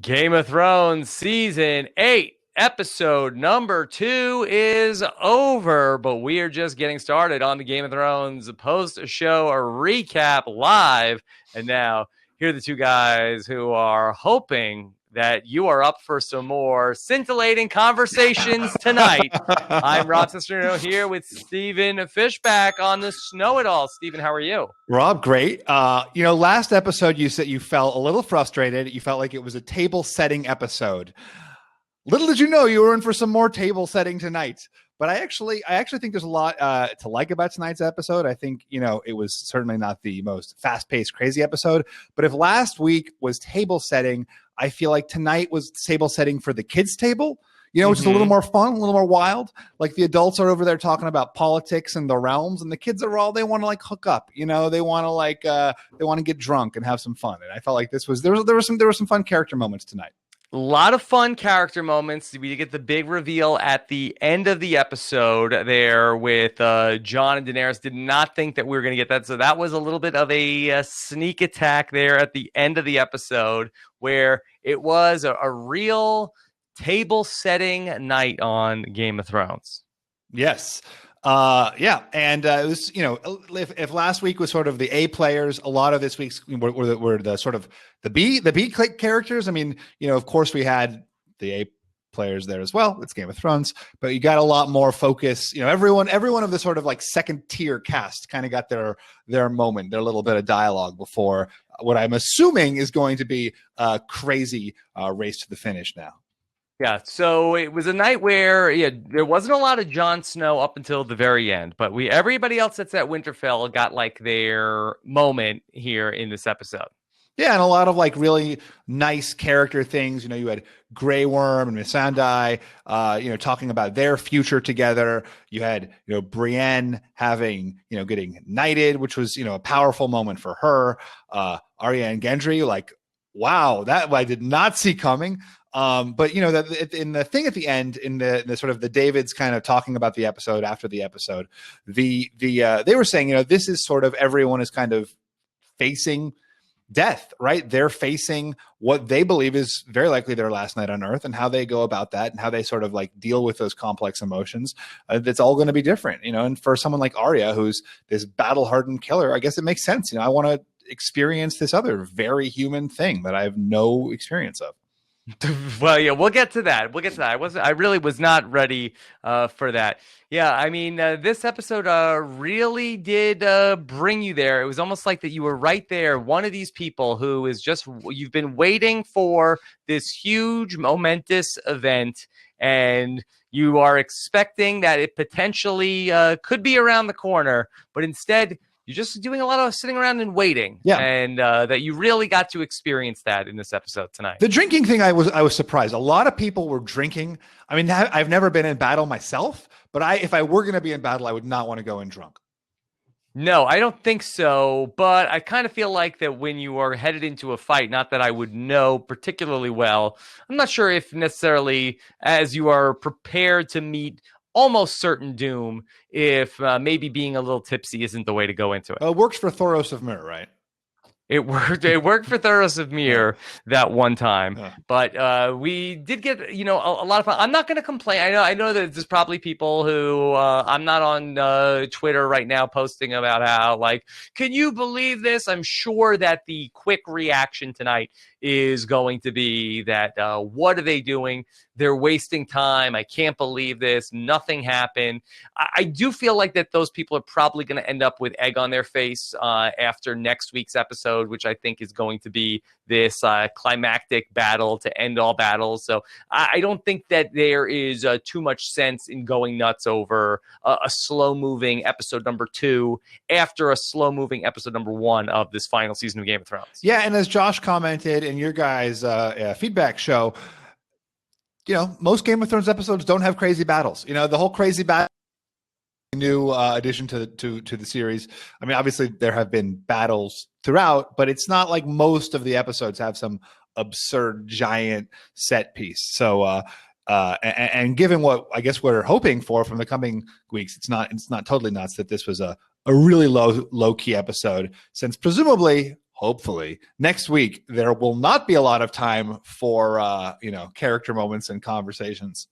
Game of Thrones Season 8, Episode number 2 is over, but we are just getting started on the Game of Thrones post-show recap live. And now, here are the two guys who are hoping that you are up for some more scintillating conversations tonight. I'm Rob Cisterno here with Stephen Fishback on the Snow It All. Stephen, how are you? Rob, great. Last episode you said you felt a little frustrated. You felt like it was a table setting episode. Little did you know you were in for some more table setting tonight. But I actually think there's a lot to like about tonight's episode. I think, it was certainly not the most fast-paced, crazy episode. But if last week was table setting, I feel like tonight was table setting for the kids' table. Which is a little more fun, a little more wild. Like the adults are over there talking about politics and the realms, and the kids are they want to hook up. They want to get drunk and have some fun. And I felt like there were some fun character moments tonight. A lot of fun character moments. We get the big reveal at the end of the episode there with Jon and Daenerys. Did not think that we were going to get that. So that was a little bit of a sneak attack there at the end of the episode where it was a real table setting night on Game of Thrones. Yes. And it was, if last week was sort of the A players, a lot of this week's were the sort of the B characters. I mean, of course we had the A players there as well. It's Game of Thrones, but you got a lot more focus. Everyone of the sort of second tier cast kind of got their moment, their little bit of dialogue before what I'm assuming is going to be a crazy race to the finish now. Yeah, so it was a night where there wasn't a lot of Jon Snow up until the very end, but everybody else that's at Winterfell got their moment here in this episode. Yeah, and a lot of really nice character things. You had Grey Worm and Missandei, talking about their future together. You had Brienne getting knighted, which was a powerful moment for her. Arya and Gendry, wow, that I did not see coming. But that in the thing at the end, in the sort of the David's kind of talking about the episode after the episode, they were saying, this is sort of everyone is kind of facing death, right? They're facing what they believe is very likely their last night on Earth, and how they go about that and how they sort of deal with those complex emotions. That's all going to be different, And for someone like Arya, who's this battle-hardened killer, I guess it makes sense. I want to experience this other very human thing that I have no experience of. Well, yeah, we'll get to that. I really was not ready for that. Yeah, I mean, this episode really did bring you there. It was almost like that you were right there. One of these people who is you've been waiting for this huge, momentous event, and you are expecting that it potentially could be around the corner, but instead you're just doing a lot of sitting around and waiting. Yeah. And that you really got to experience that in this episode tonight. The drinking thing, I was surprised. A lot of people were drinking. I mean, I've never been in battle myself, but if I were going to be in battle, I would not want to go in drunk. No, I don't think so. But I kind of feel like that when you are headed into a fight, not that I would know particularly well, I'm not sure if necessarily as you are prepared to meet almost certain doom, if maybe being a little tipsy isn't the way to go into it. It works for Thoros of Myr, right? It worked for Thoros of Myr that one time, but we did get a lot of fun. I'm not going to complain. I know that there's probably people who I'm not on Twitter right now posting about how can you believe this? I'm sure that the quick reaction tonight is going to be that what are they doing? They're wasting time. I can't believe this. Nothing happened. I do feel like that those people are probably going to end up with egg on their face after next week's episode, which I think is going to be this climactic battle to end all battles. So I don't think that there is too much sense in going nuts over a slow-moving episode number 2 after a slow-moving episode number 1 of this final season of Game of Thrones. Yeah, and as Josh commented in your guys' feedback show, most Game of Thrones episodes don't have crazy battles. The whole crazy battle, new addition to the series. I mean, obviously there have been battles throughout, but it's not like most of the episodes have some absurd giant set piece. So, and given what I guess we're hoping for from the coming weeks, it's not totally nuts that this was a really low key episode, since presumably, hopefully next week there will not be a lot of time for character moments and conversations.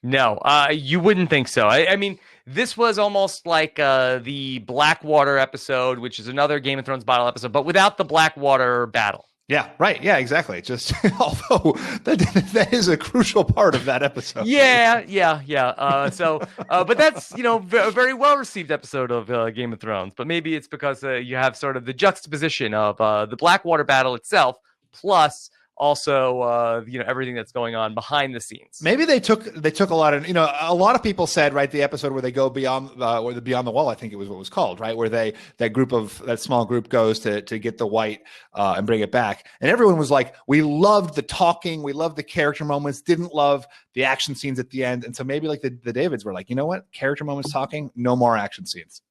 No, you wouldn't think so. I mean, this was almost like the Blackwater episode, which is another Game of Thrones battle episode, but without the Blackwater battle. Yeah, right. Yeah, exactly. Just although that is a crucial part of that episode. Yeah. But that's, a very well received episode of Game of Thrones. But maybe it's because you have sort of the juxtaposition of the Blackwater battle itself, plus also everything that's going on behind the scenes. Maybe they took a lot of, a lot of people said, right, the episode where they go beyond or the Beyond the Wall, I think it was what it was called, right, where that small group goes to get the white and bring it back, and everyone was like, we loved the talking, we loved the character moments, didn't love the action scenes at the end. And so maybe like the Davids were like, you know what, character moments, talking, no more action scenes.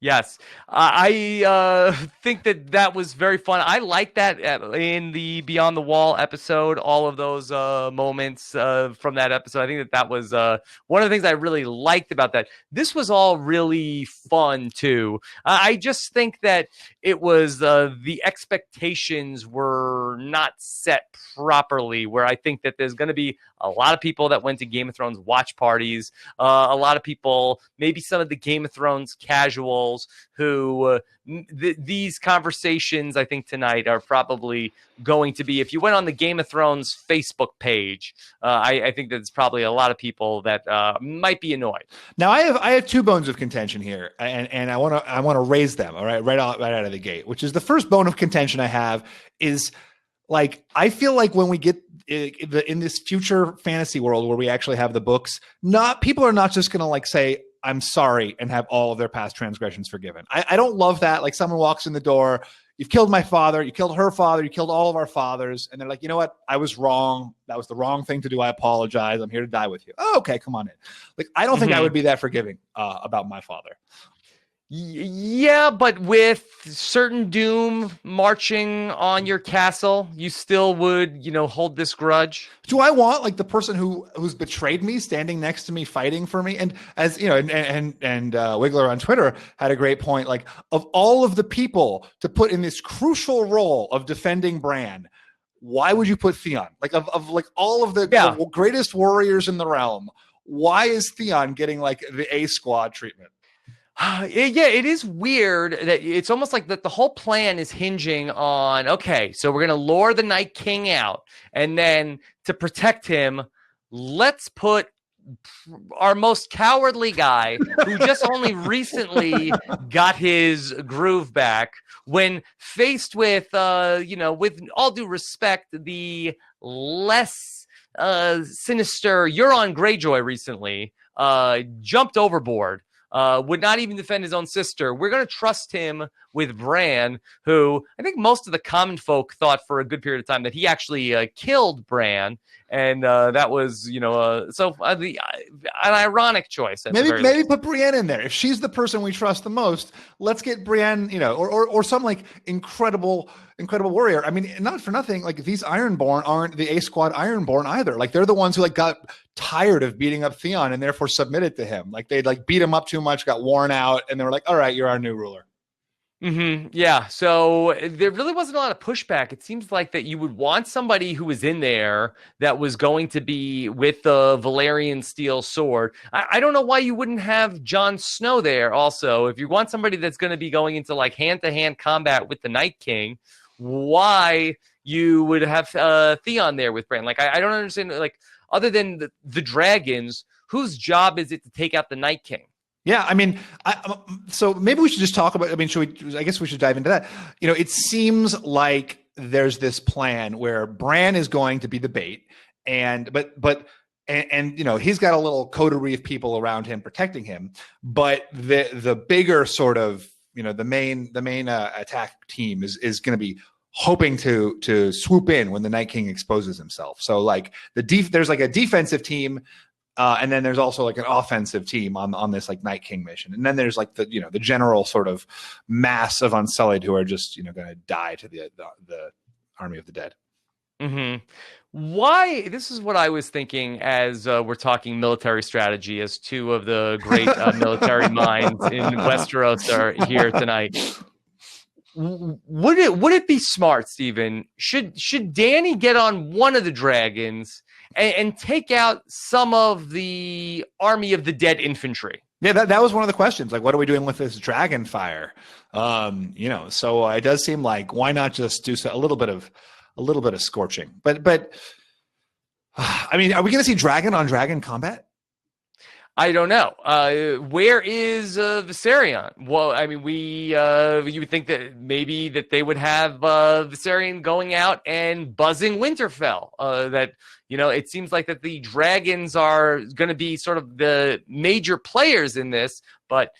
Yes, I think that was very fun. I like that in the Beyond the Wall episode, all of those moments from that episode. I think that was one of the things I really liked about that. This was all really fun, too. I just think that it was the expectations were not set properly, where I think that there's going to be a lot of people that went to Game of Thrones watch parties, a lot of people, maybe some of the Game of Thrones casuals who these conversations, I think tonight are probably going to be, if you went on the Game of Thrones Facebook page, I think there's probably a lot of people that might be annoyed. Now I have two bones of contention here, and I want to raise them. All right, right out of the gate, which is the first bone of contention I have is, like, I feel like when we get in this future fantasy world where we actually have the books, people are not just going to like say, I'm sorry, and have all of their past transgressions forgiven. I don't love that. Like, someone walks in the door, you've killed my father, you killed her father, you killed all of our fathers, and they're like, you know what? I was wrong. That was the wrong thing to do. I apologize. I'm here to die with you. Oh, okay, come on in. Like, I don't think I would be that forgiving about my father. Yeah, but with certain doom marching on your castle, you still would, hold this grudge. Do I want like the person who's betrayed me standing next to me fighting for me? And as you know, and Wiggler on Twitter had a great point. Like, of all of the people to put in this crucial role of defending Bran, why would you put Theon? Like, of like all of the greatest warriors in the realm, why is Theon getting like the A squad treatment? Yeah, it is weird that it's almost like that the whole plan is hinging on, okay, so we're going to lure the Night King out, and then to protect him, let's put our most cowardly guy who just only recently got his groove back, when faced with, with all due respect, the less sinister Euron Greyjoy recently jumped overboard. Would not even defend his own sister. We're going to trust him with Bran, who I think most of the common folk thought for a good period of time that he actually killed Bran. And that was, an ironic choice. Maybe put Brienne in there. If she's the person we trust the most, let's get Brienne, or some like incredible warrior. I mean, not for nothing, like, these Ironborn aren't the A Squad Ironborn either. Like, they're the ones who like got tired of beating up Theon and therefore submitted to him. Like, they'd like beat him up too much, got worn out, and they were like, all right, you're our new ruler. Mm-hmm. Yeah. So there really wasn't a lot of pushback. It seems like that you would want somebody who was in there that was going to be with the Valyrian steel sword. I don't know why you wouldn't have Jon Snow there also. If you want somebody that's going to be going into like hand-to-hand combat with the Night King, why you would have Theon there with Bran? Like, I don't understand. Like, other than the dragons, whose job is it to take out the Night King? Yeah, I mean, so maybe we should just talk about. I mean, I guess we should dive into that. It seems like there's this plan where Bran is going to be the bait, and he's got a little coterie of people around him protecting him. But the bigger sort of the main attack team is going to be hoping to swoop in when the Night King exposes himself. So like there's like a defensive team. And then there's also like an offensive team on this like Night King mission. And then there's like the general sort of mass of Unsullied who are just, going to die to the army of the dead. Mm-hmm. Why? This is what I was thinking as we're talking military strategy, as two of the great military minds in Westeros are here tonight. would it be smart, Stephen? Should Dany get on one of the dragons and take out some of the army of the dead infantry? Yeah, that was one of the questions. Like, what are we doing with this dragon fire? So it does seem like, why not just do a little bit of scorching? But I mean, are we going to see dragon on dragon combat? I don't know. Where is Viserion? Well, I mean, you would think that maybe that they would have Viserion going out and buzzing Winterfell. It seems like that the dragons are going to be sort of the major players in this, but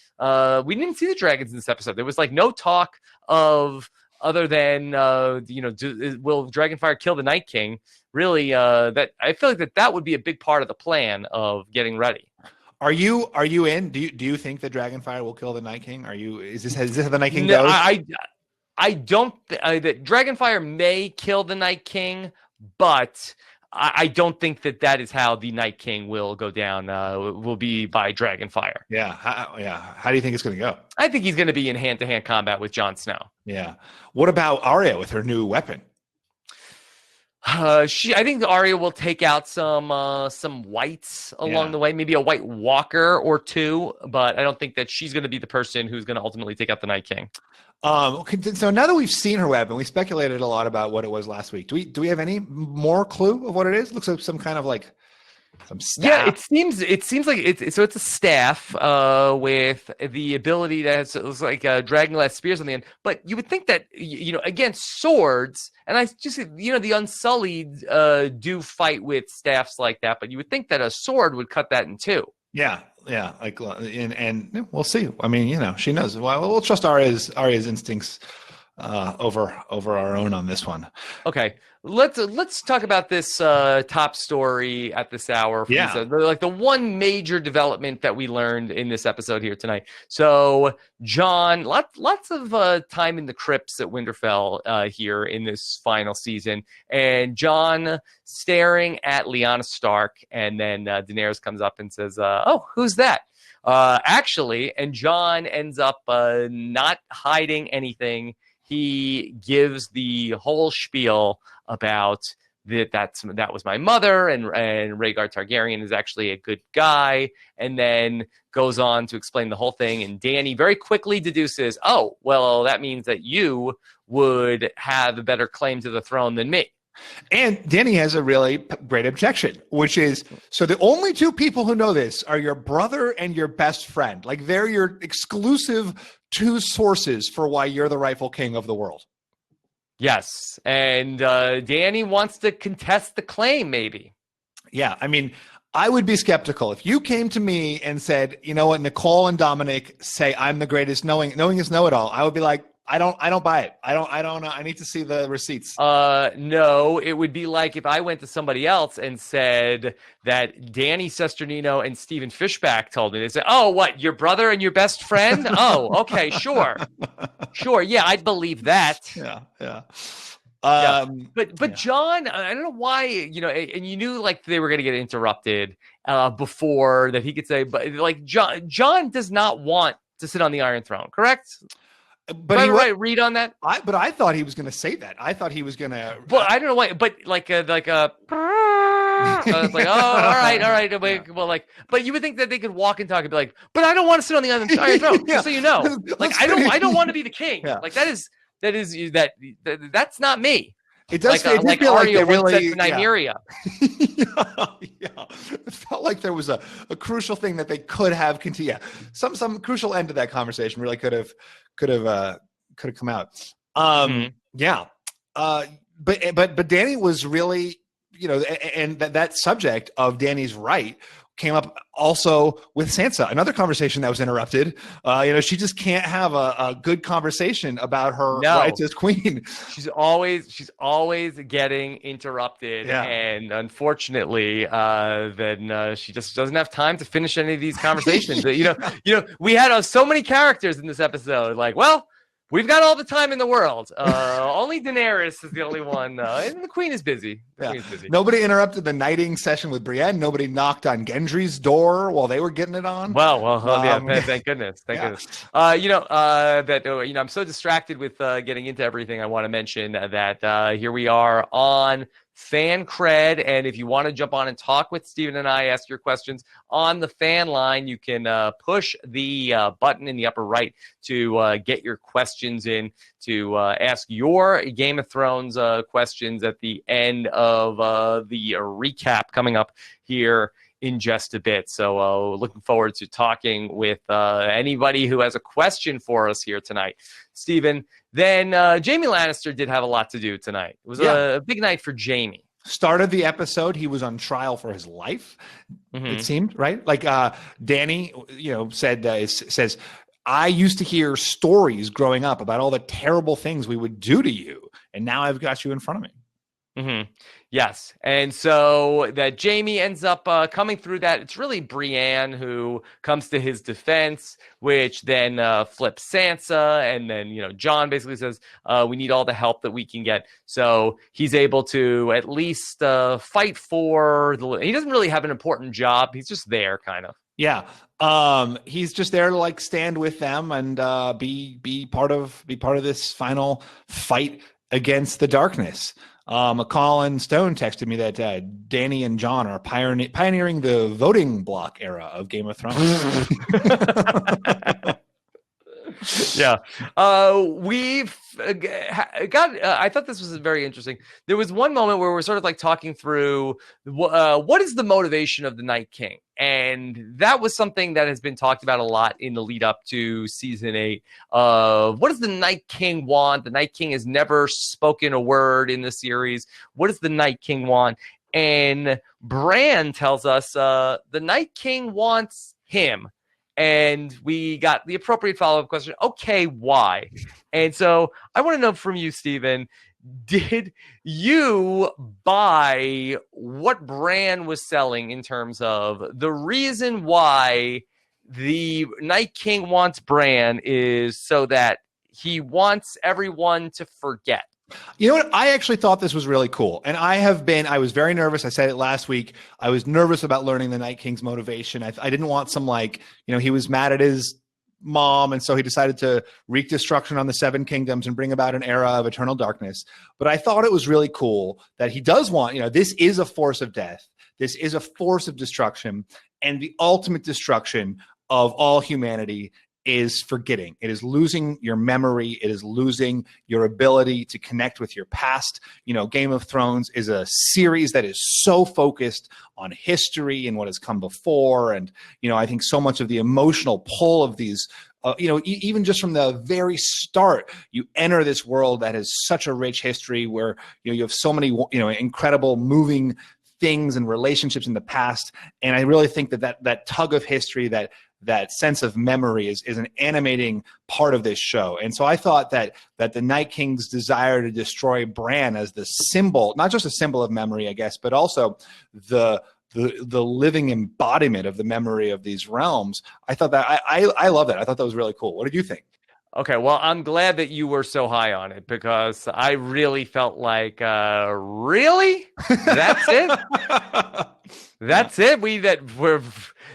we didn't see the dragons in this episode. There was like no talk of other than will Dragonfire kill the Night King? Really, that I feel like that would be a big part of the plan of getting ready. Are you in? Do you think that Dragonfire will kill the Night King? Is this how the Night King No, goes? I don't. That Dragonfire may kill the Night King, but I don't think that is how the Night King will go down. Will be by Dragonfire. Yeah, How do you think it's going to go? I think he's going to be in hand-to-hand combat with Jon Snow. Yeah. What about Arya with her new weapon? I think Arya will take out some whites along the way, maybe a White Walker or two, but I don't think that she's going to be the person who's going to ultimately take out the Night King. So now that we've seen her weapon, we speculated a lot about what it was last week. Do we have any more clue of what it is? It looks like some kind of like some staff. Yeah, it seems like it's a staff with the ability that looks like dragonglass spears on the end. But you would think that against swords, and I just the Unsullied do fight with staffs like that, but you would think that a sword would cut that in two. Yeah, like and we'll see. I mean, she knows. Well, we'll trust Arya's instincts over our own on this one. Okay, let's talk about this top story at this hour. Like the one major development that we learned in this episode here tonight. So Jon, lots of time in the crypts at Winterfell here in this final season, and Jon staring at Lyanna Stark, and then Daenerys comes up and says, "Oh, who's that?" Actually, and Jon ends up not hiding anything. He gives the whole spiel about that was my mother, and Rhaegar Targaryen is actually a good guy, and then goes on to explain the whole thing. And Dany very quickly deduces, "Oh, well, that means that you would have a better claim to the throne than me." And Dany has a really great objection, which is, so the only two people who know this are your brother and your best friend. Like, they're your exclusive two sources for why you're the rightful king of the world. Yes. And Dany wants to contest the claim, maybe. Yeah. I mean, I would be skeptical. If you came to me and said, you know what, Nicole and Dominic say I'm the greatest, knowing is know-it-all, I would be like, I don't buy it. I don't know. I need to see the receipts. No, it would be like if I went to somebody else and said that Danny Sesternino and Stephen Fishback told me. They said, "Oh, what, your brother and your best friend?" Oh, okay, sure. Yeah, I'd believe that. Yeah. But Jon, I don't know why, and you knew like they were going to get interrupted before that he could say, but like Jon does not want to sit on the Iron Throne, correct? But he right read on that. I thought he was going to say that. I thought he was going to. Well, I don't know why, but like a like, oh, all right. Yeah. Well, like, but you would think that they could walk and talk and be like, but I don't want to sit on the Iron Throne. Just so you know, like, I don't want to be the king. Yeah. Like that's not me. It does like Arya really said to Nymeria. Yeah. It felt like there was a crucial thing that they could have continued. Some crucial end to that conversation really could have come out. Yeah. But Dany was really, and that subject of Dany's right came up also with Sansa, another conversation that was interrupted. She just can't have a good conversation about her rights as queen. She's always getting interrupted. Yeah. And unfortunately, then she just doesn't have time to finish any of these conversations. We had so many characters in this episode. Like, well, We've got all the time in the world. Only Daenerys is the only one, and the Queen is busy. Nobody interrupted the knighting session with Brienne. Nobody knocked on Gendry's door while they were getting it on. Yeah. Thank goodness. Goodness. I'm so distracted with getting into everything. I want to mention that here we are on Fan Cred, and if you want to jump on and talk with Steven and I, ask your questions on the fan line, you can push the button in the upper right to get your questions in, to ask your Game of Thrones questions at the end of the recap coming up here in just a bit. So looking forward to talking with anybody who has a question for us here tonight. Steven, then Jaime Lannister did have a lot to do tonight. It was a big night for Jaime. Started the episode, he was on trial for his life, it seemed, right? Like Danny, says, I used to hear stories growing up about all the terrible things we would do to you, and now I've got you in front of me. Mm-hmm. Yes. And so that Jaime ends up coming through that. It's really Brienne who comes to his defense, which then flips Sansa. And then, Jon basically says, we need all the help that we can get. So he's able to at least fight for he doesn't really have an important job. He's just there kind of. Yeah. He's just there to like stand with them and be part of this final fight against the darkness. Colin Stone texted me that Danny and Jon are pioneering the voting block era of Game of Thrones. Yeah. We've got, I thought this was very interesting. There was one moment where we're sort of like talking through what is the motivation of the Night King? And that was something that has been talked about a lot in the lead up to season 8 of what does the Night King want? The Night King has never spoken a word in the series. What does the Night King want? And Bran tells us the Night King wants him. And we got the appropriate follow-up question. Okay, why? And so I want to know from you, Steven, did you buy what Bran was selling in terms of the reason why the Night King wants Bran is so that he wants everyone to forget? You know what? I actually thought this was really cool. And I was very nervous. I said it last week. I was nervous about learning the Night King's motivation. I didn't want some he was mad at his mom. And so he decided to wreak destruction on the Seven Kingdoms and bring about an era of eternal darkness. But I thought it was really cool that he does want, this is a force of death. This is a force of destruction. And the ultimate destruction of all humanity is forgetting. It is losing your memory. It is losing your ability to connect with your past. Game of Thrones is a series that is so focused on history and what has come before. And, I think so much of the emotional pull of these, even just from the very start, you enter this world that has such a rich history where, you have so many, incredible moving things and relationships in the past. And I really think that tug of history, that sense of memory is an animating part of this show. And so I thought that the Night King's desire to destroy Bran as the symbol, not just a symbol of memory, I guess, but also the living embodiment of the memory of these realms. I thought that I love that. I thought that was really cool. What did you think? Okay, well, I'm glad that you were so high on it because I really felt like, really? That's it? That's it?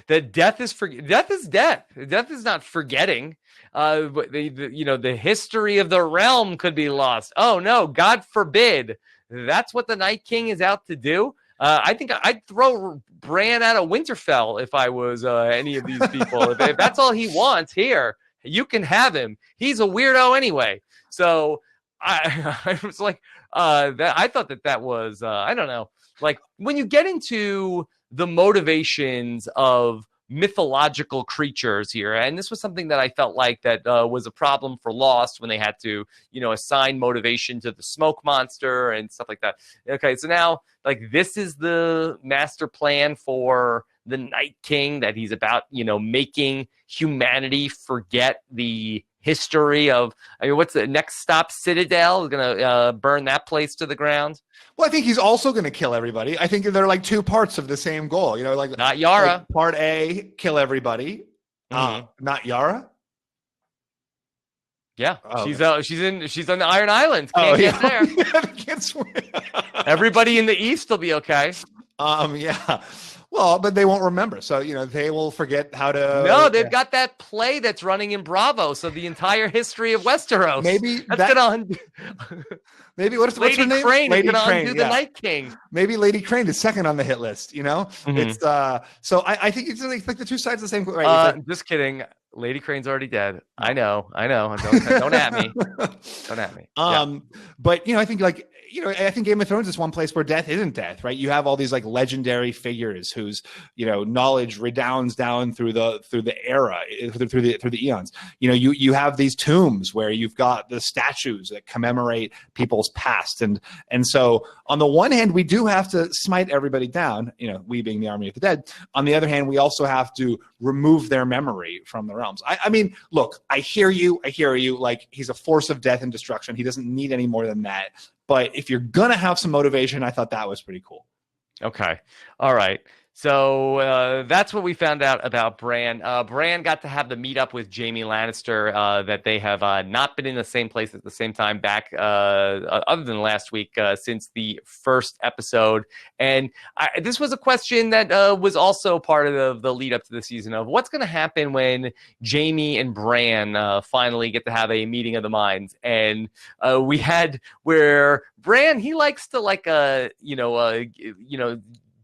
That death is death. Death is not forgetting. The history of the realm could be lost. Oh no, God forbid. That's what the Night King is out to do. I think I'd throw Bran out of Winterfell if I was any of these people. if that's all he wants here, you can have him. He's a weirdo anyway. So I was like, I thought that was, I don't know. Like when you get into the motivations of mythological creatures here, and this was something that I felt like that was a problem for Lost when they had to, assign motivation to the smoke monster and stuff like that. Okay, so now like this is the master plan for the Night King, that he's about, making humanity forget the history of, what's the next stop? Citadel is going to burn that place to the ground. Well, I think he's also going to kill everybody. I think they're like two parts of the same goal. Like not Yara. Like part A, kill everybody. Not Yara. Yeah, Oh, she's on the Iron Islands. oh, Can't get there. yeah, can't swim. Everybody in the East will be okay. Yeah. Well, but they won't remember. So, they will forget how No, to. they've got that play that's running in Bravo. So the entire history of Westeros. Maybe that's gonna undo. Maybe what's her Lady name? Crane Lady is gonna Crane, undo the Night King. Maybe Lady Crane is second on the hit list. It's so I think it's like the two sides of the same. Right? Just kidding. Lady Crane's already dead. I know. Don't at me. Don't at me. But I think I think Game of Thrones is one place where death isn't death, right? You have all these like legendary figures whose knowledge redounds down through the era, through the eons. You have these tombs where you've got the statues that commemorate people's past, and so on the one hand we do have to smite everybody down, we being the army of the dead. On the other hand, we also have to remove their memory from the realms. I mean, look, I hear you. Like, he's a force of death and destruction. He doesn't need any more than that. But if you're going to have some motivation, I thought that was pretty cool. Okay. All right. So that's what we found out about Bran. Bran got to have the meetup with Jaime Lannister, that they have not been in the same place at the same time back, other than last week, since the first episode. And this was a question that was also part of the lead up to the season of what's going to happen when Jaime and Bran finally get to have a meeting of the minds. And we had where Bran, he likes to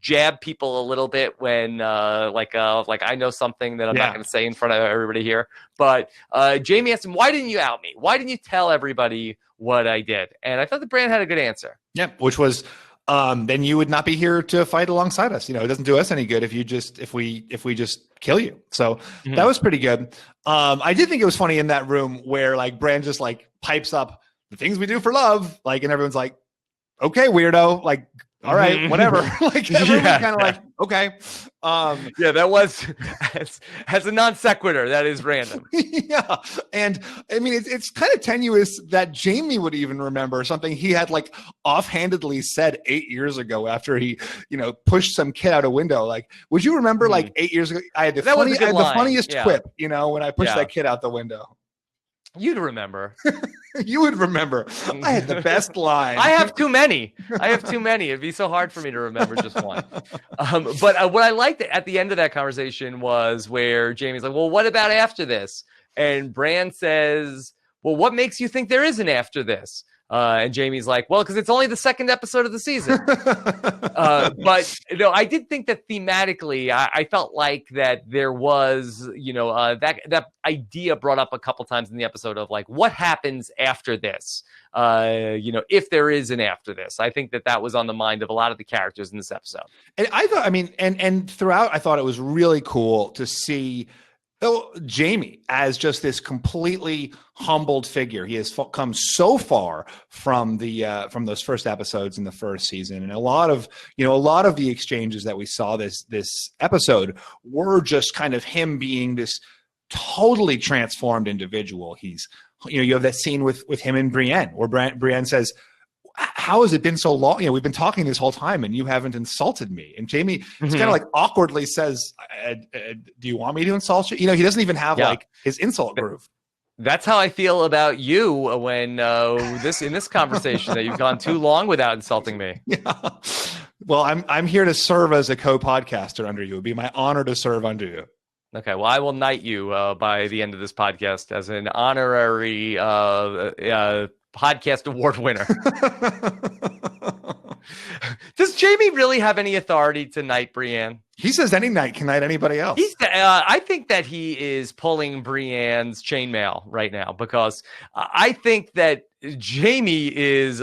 jab people a little bit when like I know something that I'm not going to say in front of everybody here. But Jaime asked him, why didn't you out me? Why didn't you tell everybody what I did? And I thought the Bran had a good answer. Yeah, which was then you would not be here to fight alongside us. It doesn't do us any good if we just kill you. So that was pretty good. I did think it was funny in that room where like Bran just like pipes up the things we do for love, like, and everyone's like, okay, weirdo, like, all right, whatever. Like, everyone's kind of like, okay. That was as a non sequitur. That is random. Yeah, and I mean, it's kind of tenuous that Jaime would even remember something he had like offhandedly said 8 years ago after he, pushed some kid out a window. Like, would you remember like 8 years ago? I had the funniest quip, when I pushed that kid out the window. You'd remember. You would remember. I had the best line. I have too many. It'd be so hard for me to remember just one. But what I liked at the end of that conversation was where Jaime's like, well, what about after this? And Bran says, well, what makes you think there is an after this? And Jaime's like, well, because it's only the second episode of the season. But I did think that thematically, I felt like that there was, that idea brought up a couple times in the episode of like, what happens after this? If there is an after this. I think that was on the mind of a lot of the characters in this episode. And I thought, and throughout, I thought it was really cool to see Jaime as just this completely humbled figure. He has come so far from those first episodes in the first season, and a lot of the exchanges that we saw this episode were just kind of him being this totally transformed individual. He's, you have that scene with him and Brienne, where Brienne says, how has it been so long? We've been talking this whole time and you haven't insulted me. And Jaime kind of like awkwardly says, do you want me to insult you? He doesn't even have like his insult groove. That's how I feel about you when in this conversation that you've gone too long without insulting me. Yeah. Well, I'm here to serve as a co-podcaster under you. It'd be my honor to serve under you. Okay, well, I will knight you by the end of this podcast as an honorary podcast award winner. Does Jaime really have any authority to knight Brienne? He says any knight can knight anybody else. I think that he is pulling Brienne's chainmail right now, because I think that Jaime is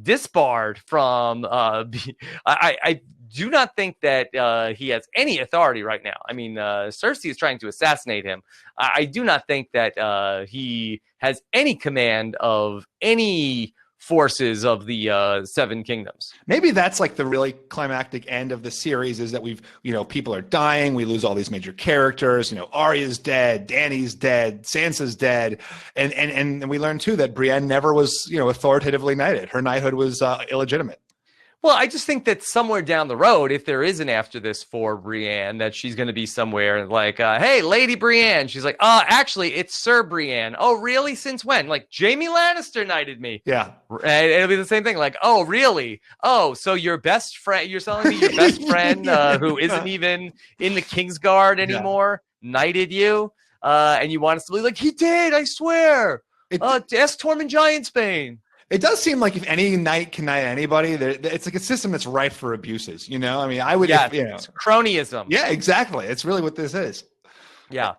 disbarred from. I do not think that he has any authority right now. I mean, Cersei is trying to assassinate him. I do not think that he has any command of any forces of the Seven Kingdoms. Maybe that's like the really climactic end of the series, is that we've, people are dying. We lose all these major characters. Arya's dead. Dany's dead. Sansa's dead. And we learn too that Brienne never was, authoritatively knighted. Her knighthood was illegitimate. Well, I just think that somewhere down the road, if there is an after this for Brienne, that she's going to be somewhere like, hey, Lady Brienne. She's like, actually, it's Sir Brienne. Oh, really? Since when? Like, Jaime Lannister knighted me. Yeah. And it'll be the same thing. Like, oh, really? Oh, so your best friend, you're telling me your best friend who isn't even in the Kingsguard anymore knighted you? And you want us to believe, like, he did, I swear. Ask Tormund Giantsbane. It does seem like if any knight can knight anybody, it's like a system that's rife for abuses. You know, I mean, I would, it's cronyism. Yeah, exactly. It's really what this is. Yeah.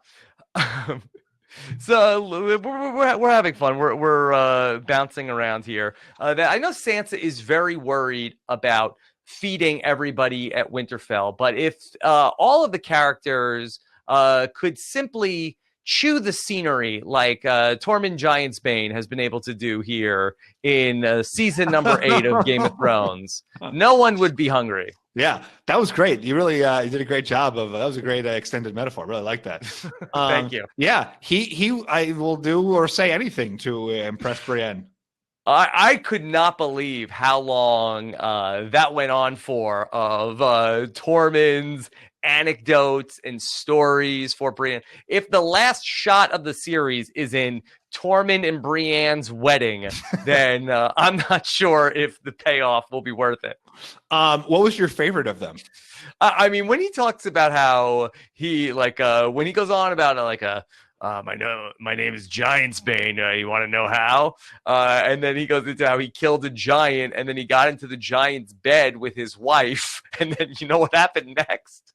So we're having fun. We're bouncing around here. I know Sansa is very worried about feeding everybody at Winterfell, but if all of the characters could simply chew the scenery like Tormund Giantsbane has been able to do here in season number 8 of Game of Thrones, no one would be hungry. Yeah, that was great. You really you did a great job of that was a great extended metaphor. Really like that. Thank you. Yeah, I will do or say anything to impress Brienne. I could not believe how long that went on for of Tormund's anecdotes and stories for Brienne. If the last shot of the series is in Tormund and Brienne's wedding, then I'm not sure if the payoff will be worth it. What was your favorite of them? I mean, when he talks about how he when he goes on about my name is Giantsbane. You want to know how? And then he goes into how he killed a giant, and then he got into the giant's bed with his wife. And then you know what happened next?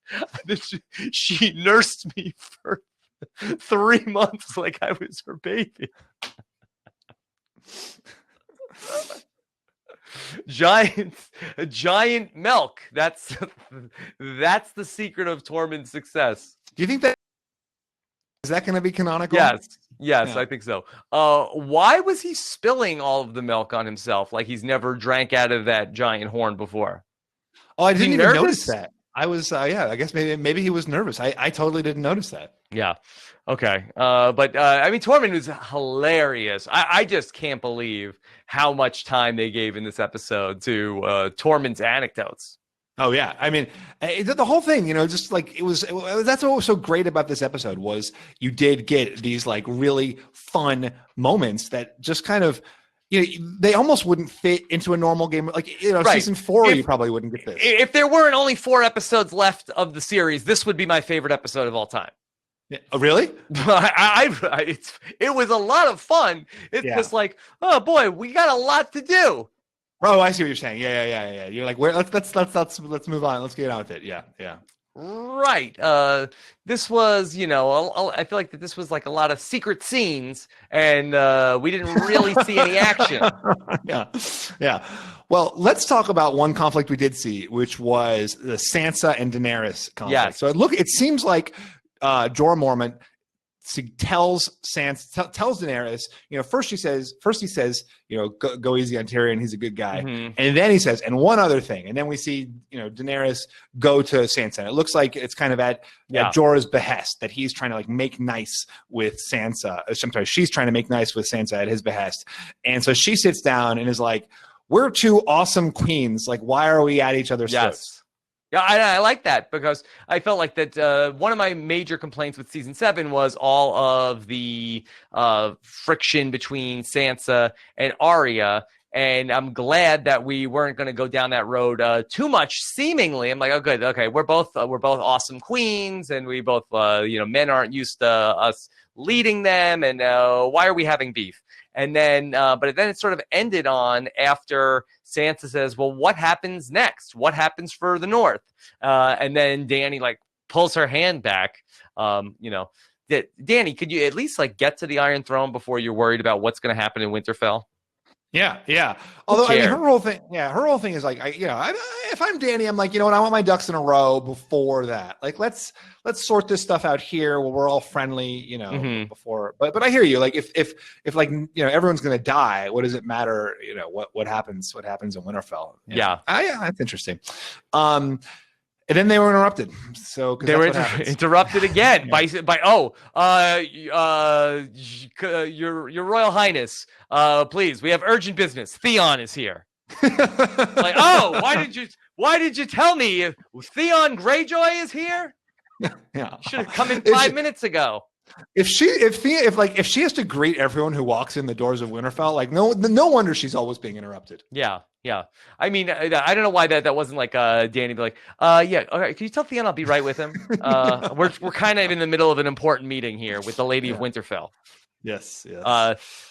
She nursed me for 3 months like I was her baby. Giant milk. That's the secret of Tormund's success. Do you think that is that going to be canonical? Yes, yeah. I think so. Why was he spilling all of the milk on himself like he's never drank out of that giant horn before? Oh, I didn't even notice that. I was, I guess maybe he was nervous. I totally didn't notice that. Yeah. Okay. But I mean, Tormund was hilarious. I just can't believe how much time they gave in this episode to Tormund's anecdotes. Oh yeah, I mean the whole thing, just like that's what was so great about this episode was you did get these like really fun moments that just kind of, they almost wouldn't fit into a normal game. Like, right. Season 4, you probably wouldn't get this. If there weren't only 4 episodes left of the series, this would be my favorite episode of all time. Yeah. Oh, really? It was a lot of fun. It's just like, oh boy, we got a lot to do. Oh, I see what you're saying. Yeah. You're like, let's move on. Let's get on with it. Yeah. Right. This was, I feel like that this was like a lot of secret scenes, and we didn't really see any action. Yeah. Well, let's talk about one conflict we did see, which was the Sansa and Daenerys conflict. Yes. So it seems like Jorah Mormont tells Daenerys, first he says, go easy on Tyrion, he's a good guy. Mm-hmm. And then he says, and one other thing. And then we see, Daenerys go to Sansa. And it looks like it's kind of at Jorah's behest that he's trying to like make nice with Sansa. Sometimes she's trying to make nice with Sansa at his behest. And so she sits down and is like, we're two awesome queens. Like, why are we at each other's throats? Yeah, I like that because I felt like that one of my major complaints with season 7 was all of the friction between Sansa and Arya, and I'm glad that we weren't going to go down that road too much. Seemingly, I'm like, oh, good, okay, we're both awesome queens, and we both men aren't used to us leading them, and why are we having beef? And then, but then it sort of ended on after Sansa says, well, what happens next? What happens for the North? And then Dany like pulls her hand back. Dany, could you at least like get to the Iron Throne before you're worried about what's going to happen in Winterfell? Yeah. Although I mean, her whole thing is like, if I'm Dany, I'm like, I want my ducks in a row before that. Like, let's sort this stuff out here where we're all friendly, mm-hmm. before. But I hear you. Like, if like everyone's gonna die, what does it matter? What happens in Winterfell? Yeah, that's interesting. And then they were interrupted. So they were interrupted again by your Royal Highness. Please, we have urgent business. Theon is here. Like, oh, why did you tell me Theon Greyjoy is here? Yeah, should have come in 5 minutes ago. If she has to greet everyone who walks in the doors of Winterfell, like no wonder she's always being interrupted. Yeah. I mean, I don't know why that wasn't like Danny be like, yeah, okay, can you tell Theon I'll be right with him? We're kind of in the middle of an important meeting here with the Lady of Winterfell. Yes.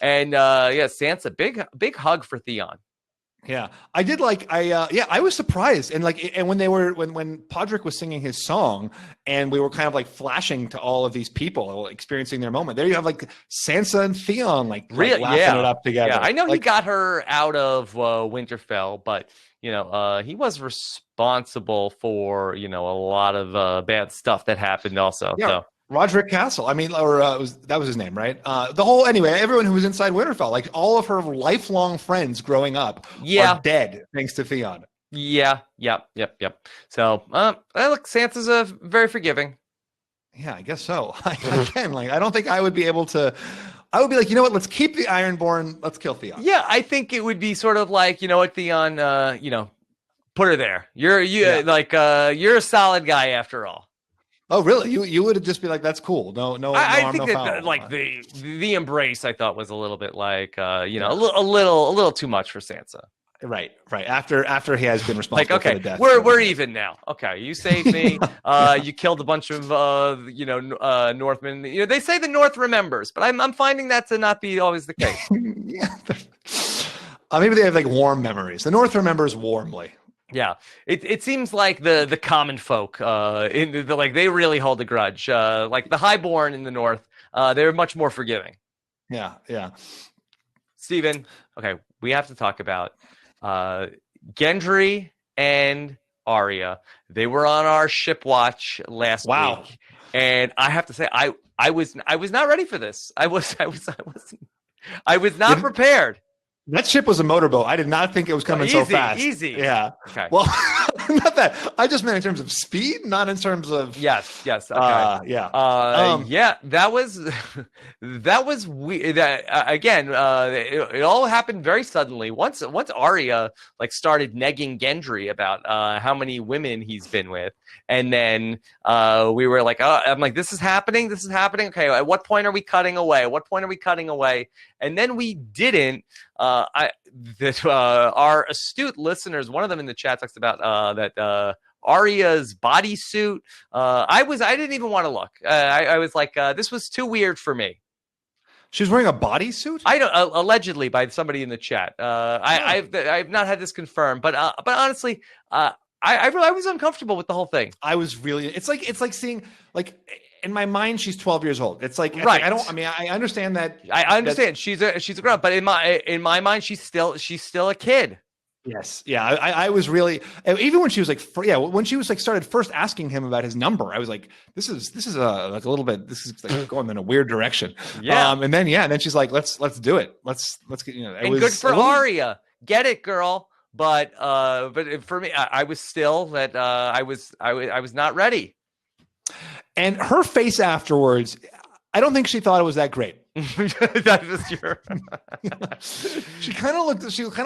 And Sansa, big hug for Theon. Yeah, I did I was surprised. And when Podrick was singing his song and we were kind of like flashing to all of these people experiencing their moment, there you have like Sansa and Theon laughing it up together. Yeah, I know he got her out of Winterfell, but he was responsible for, a lot of bad stuff that happened also. Yeah. So. Roderick Castle. I mean, that was his name, right? Everyone who was inside Winterfell, like all of her lifelong friends growing up, are dead thanks to Theon. Yeah. Yep. So, look, Sansa's very forgiving. Yeah, I guess so. Again, I don't think I would be able to. I would be like, you know what? Let's keep the Ironborn. Let's kill Theon. Yeah, I think it would be sort of like, you know what, Theon, put her there. You're a solid guy after all. Oh, really? You would just be like, that's cool. No, I think that the embrace I thought was a little bit like, a little too much for Sansa. Right. After he has been responsible for the death. We're even now. Okay, you saved me. You killed a bunch of Northmen. They say the North remembers, but I'm finding that to not be always the case. Yeah. Maybe they have warm memories. The North remembers warmly. Yeah, it seems like the common folk they really hold a grudge. Like the highborn in the North, they're much more forgiving. Yeah. Steven, okay, we have to talk about Gendry and Arya. They were on our ship watch last week, and I have to say I was not ready for this. I was not prepared. That ship was a motorboat. I did not think it was coming so fast. Easy. Yeah. Okay. Well, not that. I just meant in terms of speed, not in terms of. Yes. Okay. That was weird. Again, it all happened very suddenly. Once Arya started negging Gendry about how many women he's been with, and then we were like, I'm like, this is happening. Okay. At what point are we cutting away? And then we didn't. Our astute listeners, one of them in the chat talks about that Arya's bodysuit. I didn't even want to look. I was like, this was too weird for me. She was wearing a bodysuit? I don't allegedly by somebody in the chat. I've not had this confirmed, but honestly, I was uncomfortable with the whole thing. I was really. It's like seeing in my mind, she's 12 years old. It's like, right. I understand that. I understand she's a grown up, but in my mind, she's still a kid. Yes. Yeah. I was really, even when she was when she was started first asking him about his number, I was like, this is a little bit, this is going in a weird direction. Yeah. And then she's like, let's do it. Let's get, good for Arya. Get it, girl. But for me, I was still that I was not ready. And her face afterwards, I don't think she thought it was that great. That is true. She kind of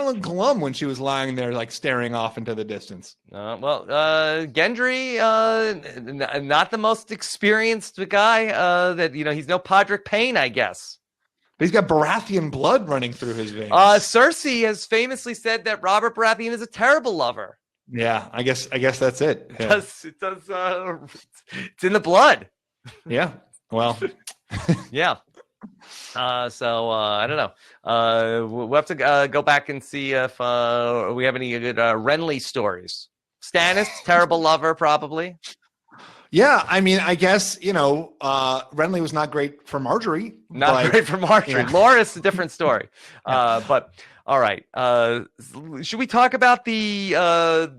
looked glum when she was lying there, staring off into the distance. Gendry, not the most experienced guy. That he's no Podrick Payne, I guess. But he's got Baratheon blood running through his veins. Cersei has famously said that Robert Baratheon is a terrible lover. Yeah, I guess that's it. Yeah. It does. It's in the blood. Yeah. Well. Yeah. So I don't know. We'll have to go back and see if we have any good Renly stories. Stannis, terrible lover, probably. Yeah, I mean, I guess Renly was not great for Marjorie. Great for Marjorie. Yeah. Loras, a different story. Yeah. But all right. Should we talk about the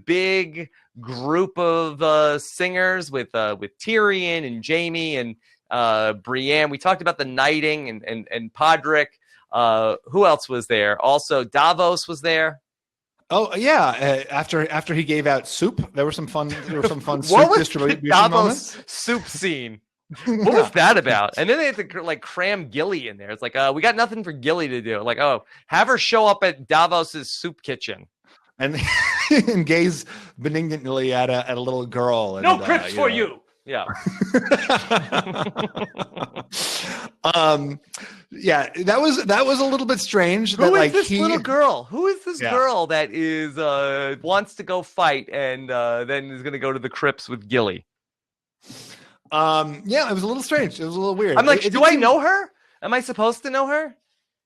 big group of singers with Tyrion and Jaime and Brienne? We talked about the knighting and Podrick. Who else was there? Also, Davos was there. Oh yeah! After he gave out soup, there was some fun. Soup what was distribution Davos moments. Soup scene? What was that about? And then they had to like cram Gilly in there. It's like, we got nothing for Gilly to do. Like, oh, have her show up at Davos's soup kitchen and and gaze benignantly at a little girl. And, no crypts for you. Yeah. Yeah, that was a little bit strange. Who is this little girl? Who is this girl that is wants to go fight and then is going to go to the crypts with Gilly? Yeah, it was a little strange. It was a little weird. I'm like, do I know her? Am I supposed to know her?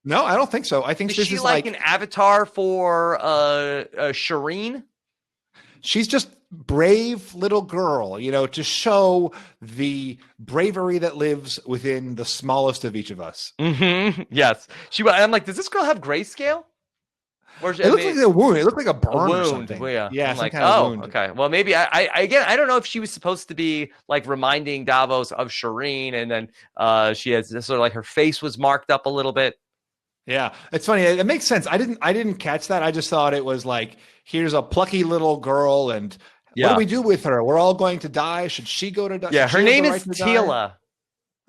No, I don't think so. I think is she like an avatar for Shireen? She's just brave little girl, to show the bravery that lives within the smallest of each of us. Mm-hmm. Yes. I'm like, does this girl have grayscale? Or it looks like a wound. It looked like a burn or something. Yeah. Yeah. Like, okay. Well, maybe I don't know if she was supposed to be like reminding Davos of Shireen, and then she has this sort of like her face was marked up a little bit. Yeah, it's funny. It makes sense. I didn't catch that. I just thought it was like, here's a plucky little girl, and what do we do with her? We're all going to die. Should she go to die? Yeah, her name is Teela.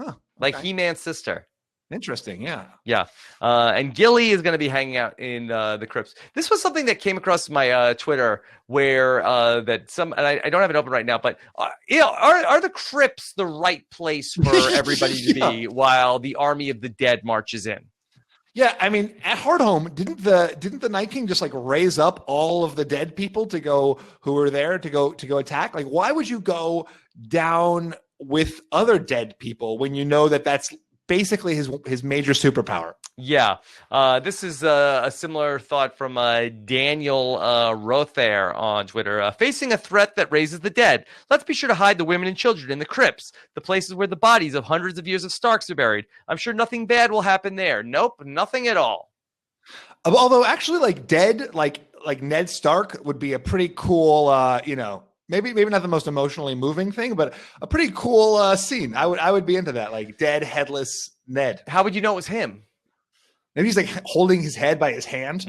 Huh, okay. Like He-Man's sister. Interesting. Yeah. Yeah. And Gilly is going to be hanging out in the crypts. This was something that came across my Twitter where and I don't have it open right now, but are the crypts the right place for everybody to be while the army of the dead marches in? Yeah, I mean, at Hardhome, didn't the Night King just like raise up all of the dead people who were there to go attack? Like, why would you go down with other dead people when you know that that's basically his major superpower? Yeah, this is a similar thought from Daniel Rothair on Twitter. Facing a threat that raises the dead, let's be sure to hide the women and children in the crypts, the places where the bodies of hundreds of years of Starks are buried. I'm sure nothing bad will happen there. Nope, nothing at all. Although actually, like dead, like Ned Stark would be a pretty cool, maybe not the most emotionally moving thing, but a pretty cool scene. I would be into that, like dead, headless Ned. How would you know it was him? Maybe he's like holding his head by his hand.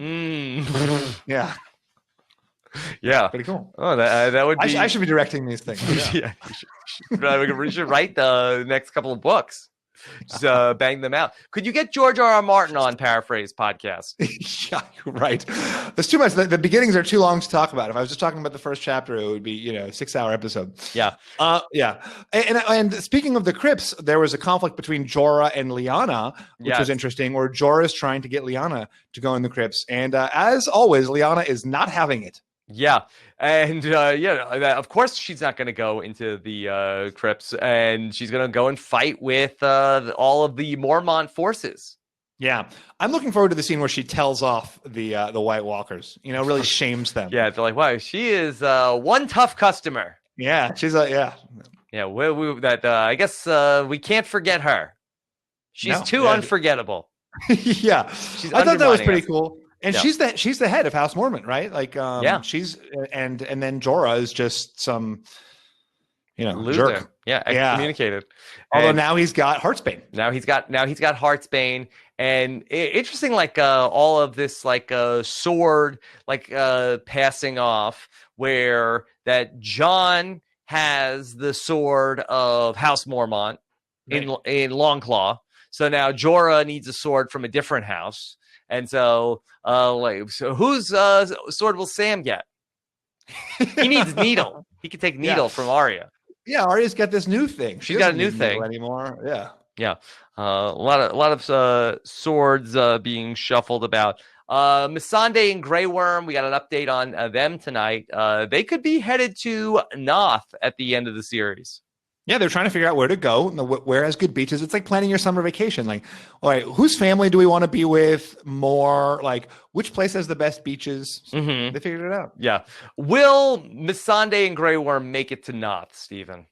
Yeah. Yeah. Pretty cool. Oh, that would be... I should be directing these things. Yeah. We should write the next couple of books. Just bang them out. Could you get George R.R. Martin on Paraphrase podcast? Yeah, you're right. There's too much. The beginnings are too long to talk about. If I was just talking about the first chapter, it would be, a 6-hour episode. Yeah. Yeah. And speaking of the crypts, there was a conflict between Jorah and Lyanna, which was interesting, where Jorah is trying to get Lyanna to go in the crypts. And as always, Lyanna is not having it. Yeah. And of course she's not going to go into the crypts, and she's going to go and fight with all of the Mormont forces. Yeah, I'm looking forward to the scene where she tells off the White Walkers. Really shames them. Yeah, they're like, wow, she is one tough customer. Yeah, she's I guess we can't forget her. She's too unforgettable. Yeah, I thought that was pretty cool. And she's the head of House Mormont, right? Like, she's and then Jorah is just some, loser. Jerk. Yeah, excommunicated. Although now he's got Heartsbane. Now he's got Heartsbane, and interesting, like all of this, like sword, like passing off, where that Jon has the sword of House Mormont in Longclaw. So now Jorah needs a sword from a different house. And so, whose sword will Sam get? He needs Needle. He can take Needle from Arya. Yeah, Arya's got this new thing. She's got a new thing anymore. Yeah, yeah. A lot of swords being shuffled about. Missandei and Grey Worm. We got an update on them tonight. They could be headed to Noth at the end of the series. Yeah, they're trying to figure out where to go, where has good beaches. It's like planning your summer vacation. Like, all right, whose family do we want to be with more? Like, which place has the best beaches? Mm-hmm. They figured it out. Yeah. Will Missandei and Grey Worm make it to Noth, Stephen?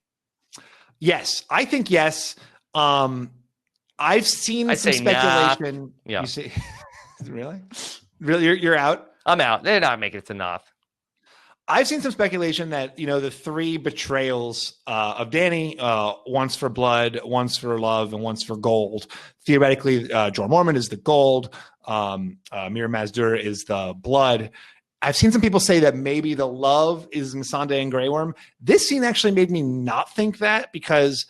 Yes, I think yes. I've seen some speculation. Nah. Yeah. You see, really? You're out? I'm out. They're not making it to Noth. I've seen some speculation that, the 3 betrayals of Dany, once for blood, once for love, and once for gold. Theoretically, Jorah Mormont is the gold. Mir Mazdur is the blood. I've seen some people say that maybe the love is Missandei and Grey Worm. This scene actually made me not think that, because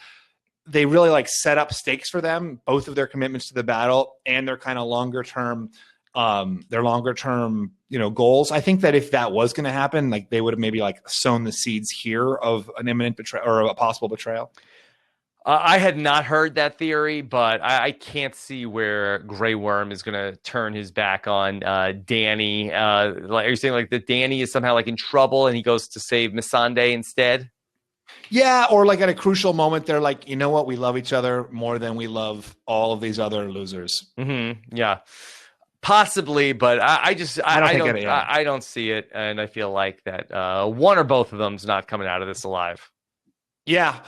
they really like set up stakes for them, both of their commitments to the battle and their kind of longer term, goals. I think that if that was going to happen, like they would have maybe like sown the seeds here of an imminent betrayal or a possible betrayal. I had not heard that theory, but I can't see where Grey Worm is going to turn his back on Dany. Like, are you saying like that Dany is somehow like in trouble and he goes to save Missandei instead? Yeah, or like at a crucial moment, they're like, you know what, we love each other more than we love all of these other losers. Mm-hmm. Yeah, possibly, but I don't see it, and I feel like that one or both of them's not coming out of this alive. Yeah.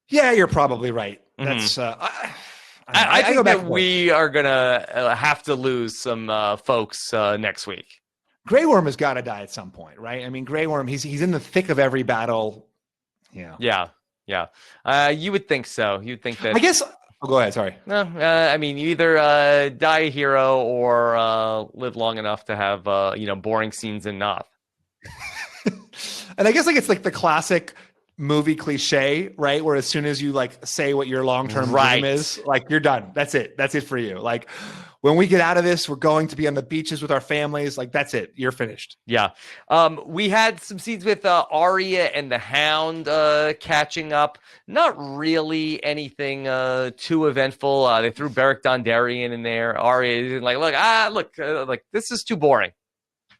Yeah, you're probably right. That's I think that we are gonna have to lose some folks next week. Grey Worm has got to die at some point, right? I mean, Grey Worm, he's in the thick of every battle. Yeah. You would think so. You'd think that. I guess. Oh, go ahead. Sorry. No, I mean, you either die a hero or live long enough to have boring scenes in Noth. And I guess like it's like the classic movie cliche, right? Where as soon as you like say what your long-term dream is, like you're done. That's it. That's it for you. Like when we get out of this, we're going to be on the beaches with our families. Like that's it. You're finished. Yeah. We had some scenes with Arya and the Hound catching up. Not really anything too eventful. They threw Beric Dondarrion in there. Arya is like, look, this is too boring.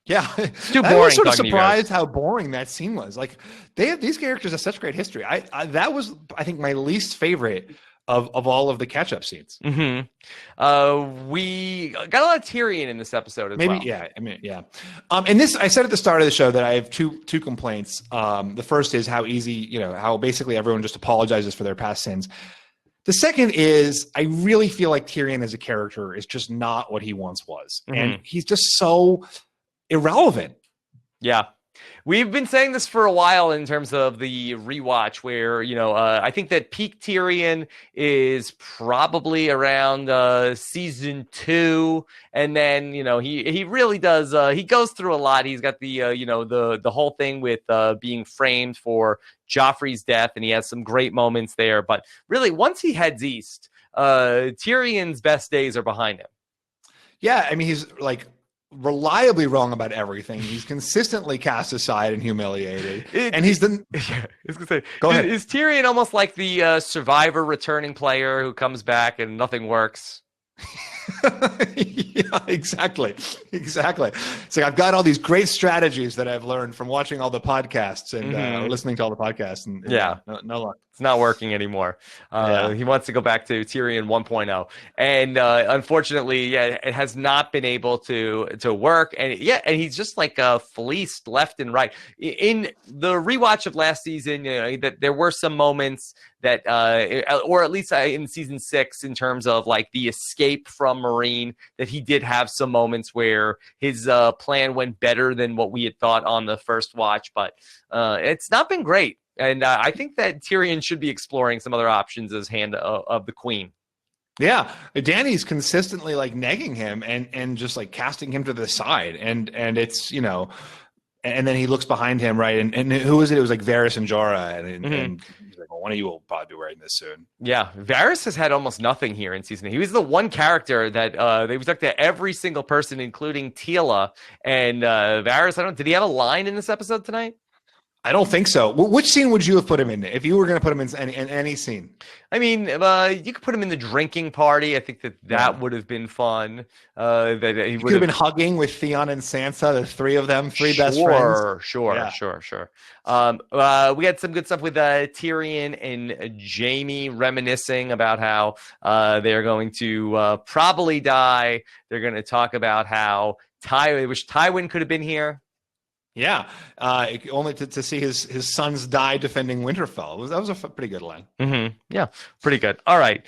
Yeah, too boring. I was sort of surprised how boring that scene was. Like these characters have such great history. That was, I think, my least favorite of all of the catch-up scenes. Mm-hmm. We got a lot of Tyrion in this episode as well. Yeah. I mean, yeah. And this, I said at the start of the show that I have two complaints. The first is how easy, how basically everyone just apologizes for their past sins. The second is I really feel like Tyrion as a character is just not what he once was, and he's just so irrelevant. Yeah. We've been saying this for a while in terms of the rewatch where, I think that peak Tyrion is probably around season 2. And then, he really does. He goes through a lot. He's got the, the whole thing with being framed for Joffrey's death. And he has some great moments there. But really, once he heads east, Tyrion's best days are behind him. Yeah. I mean, he's like reliably wrong about everything. He's consistently cast aside and humiliated. And he's the. Yeah, I was gonna say, go ahead. Is Tyrion almost like the Survivor returning player who comes back and nothing works? Yeah, exactly. It's like I've got all these great strategies that I've learned from watching all the podcasts and listening to all the podcasts, and no luck. It's not working anymore. He wants to go back to Tyrion 1.0, and unfortunately, it has not been able to work. And he's just like fleeced left and right. In the rewatch of last season, that there were some moments that, or at least in season 6, in terms of like the escape from Marine, that he did have some moments where his plan went better than what we had thought on the first watch, but it's not been great. And I think that Tyrion should be exploring some other options as Hand of the Queen. Yeah, Dany's consistently like negging him and just like casting him to the side, and it's and then he looks behind him, right? And who was it? It was like Varys and Jorah, and he's like, well, one of you will probably be wearing this soon. Yeah, Varys has had almost nothing here in season 8. He was the one character that they talked to every single person, including Tila. And Varys, did he have a line in this episode tonight? I don't think so. Which scene would you have put him in if you were going to put him in any scene? I mean, you could put him in the drinking party. I think that would have been fun. That he could have been hugging with Theon and Sansa, the three of them, best friends. Sure. We had some good stuff with Tyrion and Jaime reminiscing about how they're going to probably die. They're going to talk about how I wish Tywin could have been here. Yeah, only to see his sons die defending Winterfell. That was a pretty good line. Mm-hmm. Yeah, pretty good. All right.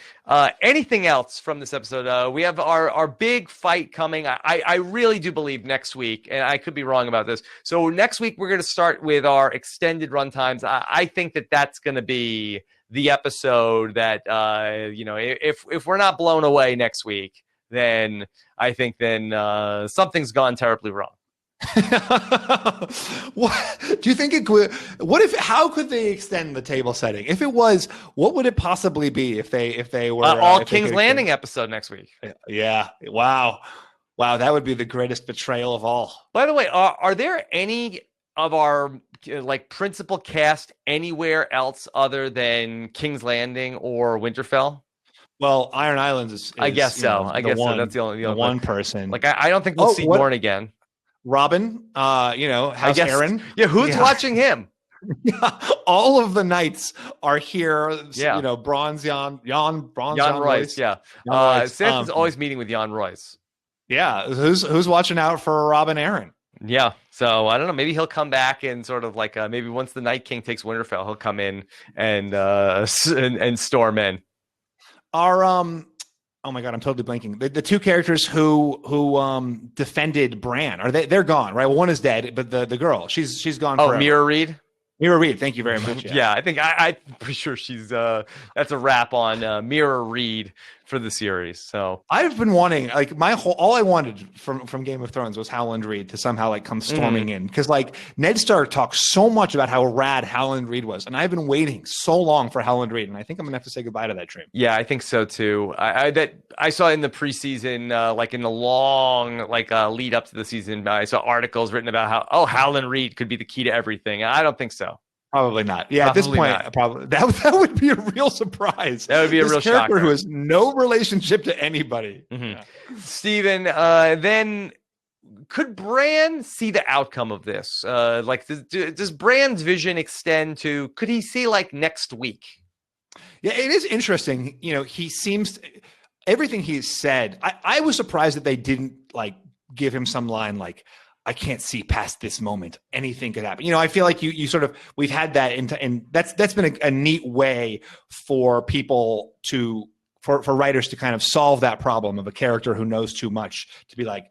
Anything else from this episode? We have our big fight coming. I really do believe next week, and I could be wrong about this. So next week we're going to start with our extended runtimes. I think that's going to be the episode that if we're not blown away next week, then I think something's gone terribly wrong. What do you think it could? What if? How could they extend the table setting? If it was, what would it possibly be if they were All if they King's could Landing extend? episode next week. Yeah. Wow. Wow. That would be the greatest betrayal of all. By the way, are there any of our like principal cast anywhere else other than King's Landing or Winterfell? Well, Iron Islands I is guess so. I the guess so. one That's the the only one one. person. Like I don't think we'll Oh, see what Dorne again. Robin? I House guess. Aaron. Yeah, who's watching him? Yeah, all of the knights are here. Yeah. Bronze Jan, Bronze Jan Jan Royce. Yeah. Jan Royce. Sansa's always meeting with Jan Royce. Yeah, who's watching out for Robin Aaron? Yeah. So I don't know. Maybe he'll come back and sort of like maybe once the Night King takes Winterfell, he'll come in and and storm in. Our oh my god, I'm totally blanking. The two characters who defended Bran they're gone, right? Well, one is dead, but the girl she's gone. Oh, forever. Mira Reed. Mira Reed, thank you very much. Yeah, I think I'm pretty sure she's that's a wrap on Mira Reed for the series. So I've been wanting like all I wanted from Game of Thrones was Howland Reed to somehow like come storming in, because like Ned Stark talked so much about how rad Howland Reed was, and I've been waiting so long for Howland Reed, and I think I'm gonna have to say goodbye to that dream. Yeah, I think so too. I saw in the preseason, like in the long lead up to the season, I saw articles written about how Howland Reed could be the key to everything. I don't think so. Probably not. Yeah, Probably at this point, not. probably that would be a real surprise. That would be a real character shocker. who has no relationship to anybody. Mm-hmm. Yeah. Steven, then could Bran see the outcome of this? Like, does Bran's vision extend to? Could he see like next week? Yeah, it is interesting. He seems everything he's said. I was surprised that they didn't like give him some line like, I can't see past this moment. Anything could happen. I feel like you sort of, we've had that and that's been a neat way for people for writers to kind of solve that problem of a character who knows too much to be like,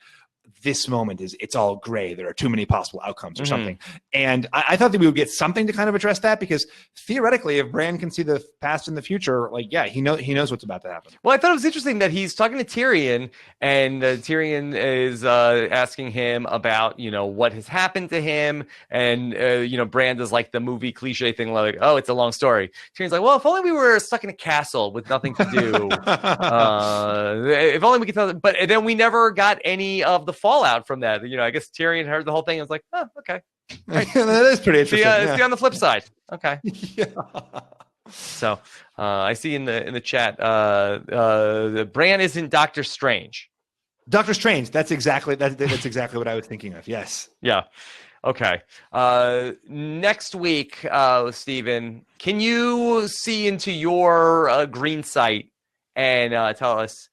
this moment it's all gray. There are too many possible outcomes or something. And I thought that we would get something to kind of address that, because theoretically, if Bran can see the past and the future, like, yeah, he knows what's about to happen. Well, I thought it was interesting that he's talking to Tyrion, and Tyrion is asking him about, what has happened to him. And, Bran does like the movie cliche thing, like, oh, it's a long story. Tyrion's like, well, if only we were stuck in a castle with nothing to do. If only we could tell them. But then we never got any of the fallout from that. I guess Tyrion heard the whole thing and was like, oh, okay. Right. That is pretty interesting. See on the flip side. Okay. Yeah. So I see in the chat, Bran isn't Doctor Strange. Doctor Strange. That's exactly what I was thinking of. Yes. Yeah. Okay. Next week, Stephen, can you see into your green site and tell us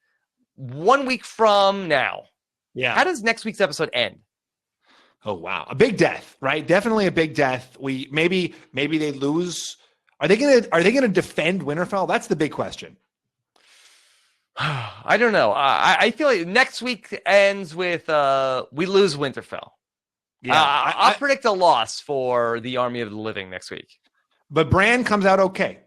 1 week from now? Yeah. How does next week's episode end? Oh wow, a big death, right? Definitely a big death. We maybe they lose. Are they gonna defend Winterfell? That's the big question. I don't know. I feel like next week ends with we lose Winterfell. Yeah, I'll predict a loss for the Army of the Living next week. But Bran comes out okay.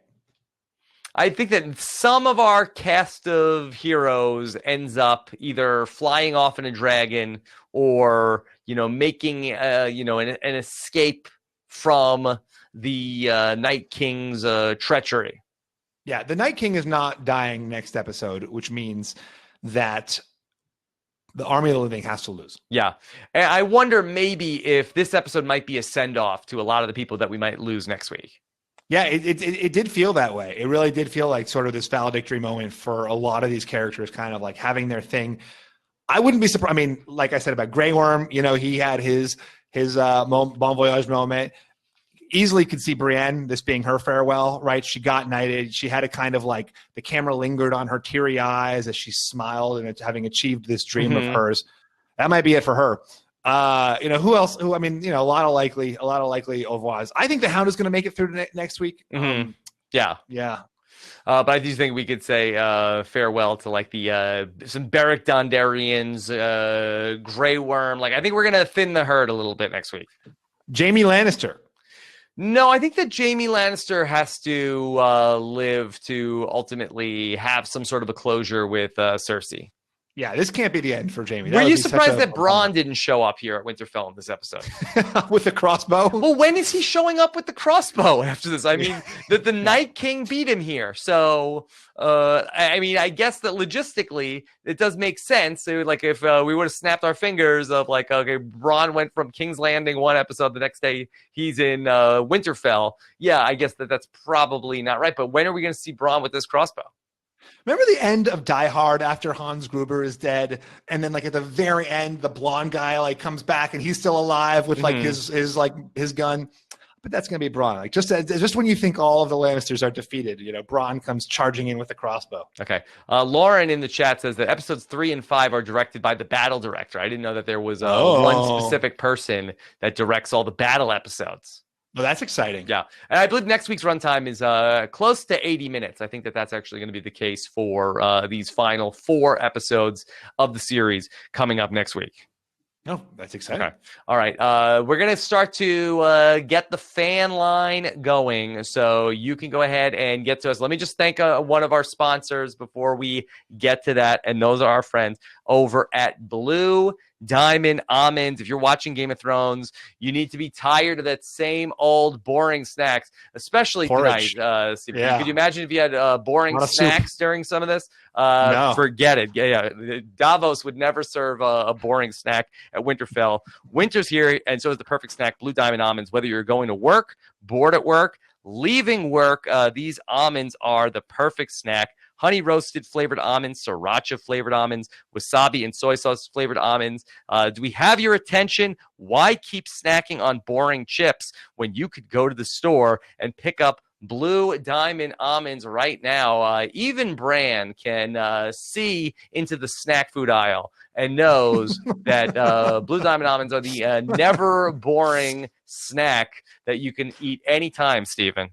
I think that some of our cast of heroes ends up either flying off in a dragon or, making, an escape from the Night King's treachery. Yeah, the Night King is not dying next episode, which means that the Army of the Living has to lose. Yeah. And I wonder maybe if this episode might be a send-off to a lot of the people that we might lose next week. Yeah, it did feel that way. It really did feel like sort of this valedictory moment for a lot of these characters, kind of like having their thing. I wouldn't be surprised. I mean, like I said about Grey Worm, he had his bon voyage moment. Easily could see Brienne, this being her farewell, right? She got knighted. She had a kind of like the camera lingered on her teary eyes as she smiled and having achieved this dream of hers. That might be it for her. Who else? A lot of likely au revoirs. I think the Hound is going to make it through next week. Yeah. But I do think we could say farewell to like the some Beric Dondarrions, Grey Worm. Like I think we're going to thin the herd a little bit next week. Jaime Lannister. No, I think that Jaime Lannister has to live to ultimately have some sort of a closure with Cersei. Yeah, this can't be the end for Jaime. Were you surprised that Bronn didn't show up here at Winterfell in this episode? With the crossbow? Well, when is he showing up with the crossbow after this? I mean, the Night King beat him here. So, I mean, I guess that logistically, it does make sense. So, like, if we would have snapped our fingers of, like, okay, Bronn went from King's Landing one episode, the next day he's in Winterfell. Yeah, I guess that's probably not right. But when are we going to see Bronn with this crossbow? Remember the end of Die Hard after Hans Gruber is dead, and then like at the very end, the blonde guy like comes back and he's still alive with like his gun. But that's gonna be Bronn. Like just when you think all of the Lannisters are defeated, you know, Bronn comes charging in with the crossbow. Okay. Lauren in the chat says that episodes 3 and 5 are directed by the battle director. I didn't know that there was one specific person that directs all the battle episodes. Well, that's exciting. Yeah. And I believe next week's runtime is close to 80 minutes. I think that's actually going to be the case for these final 4 episodes of the series coming up next week. Oh, that's exciting. Okay. All right. We're going to start to get the fan line going. So you can go ahead and get to us. Let me just thank one of our sponsors before we get to that. And those are our friends over at Blue Diamond Almonds. If you're watching Game of Thrones, you need to be tired of that same old boring snacks, especially Porridge. Tonight. Yeah. Could you imagine if you had boring snacks during some of this? No. Forget it. Yeah. Davos would never serve a boring snack at Winterfell. Winter's here, and so is the perfect snack, Blue Diamond Almonds. Whether you're going to work, bored at work, leaving work, these almonds are the perfect snack. Honey roasted flavored almonds, sriracha flavored almonds, wasabi and soy sauce flavored almonds. Do we have your attention? Why keep snacking on boring chips when you could go to the store and pick up Blue Diamond Almonds right now? Even Bran can see into the snack food aisle and knows that Blue Diamond Almonds are the never boring snack that you can eat anytime, Stephen.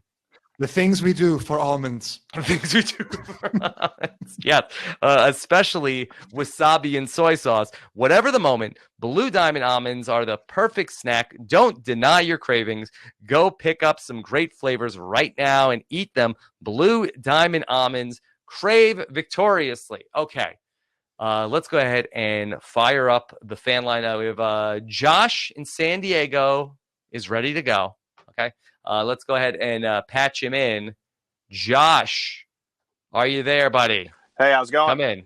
The things we do for almonds. The things we do for almonds. Yeah, especially wasabi and soy sauce. Whatever the moment, Blue Diamond Almonds are the perfect snack. Don't deny your cravings. Go pick up some great flavors right now and eat them. Blue Diamond Almonds. Crave victoriously. Okay, let's go ahead and fire up the fan line. We have Josh in San Diego is ready to go. Okay. Let's go ahead and patch him in. Josh, are you there, buddy? Hey, how's it going? Come in.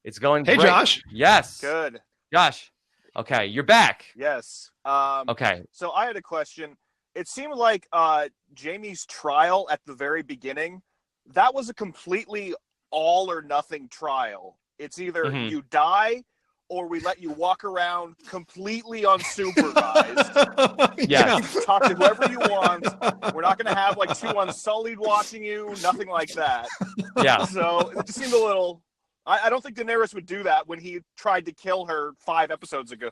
It's going great. Hey, Josh. Yes. Good. Josh. Okay, you're back. Yes. Okay. So I had a question. It seemed like Jaime's trial at the very beginning, that was a completely all or nothing trial. It's either you die or we let you walk around completely unsupervised. Yeah. You can talk to whoever you want. We're not going to have like 2 Unsullied watching you, nothing like that. Yeah. So it just seemed a little... I don't think Daenerys would do that when he tried to kill her 5 episodes ago.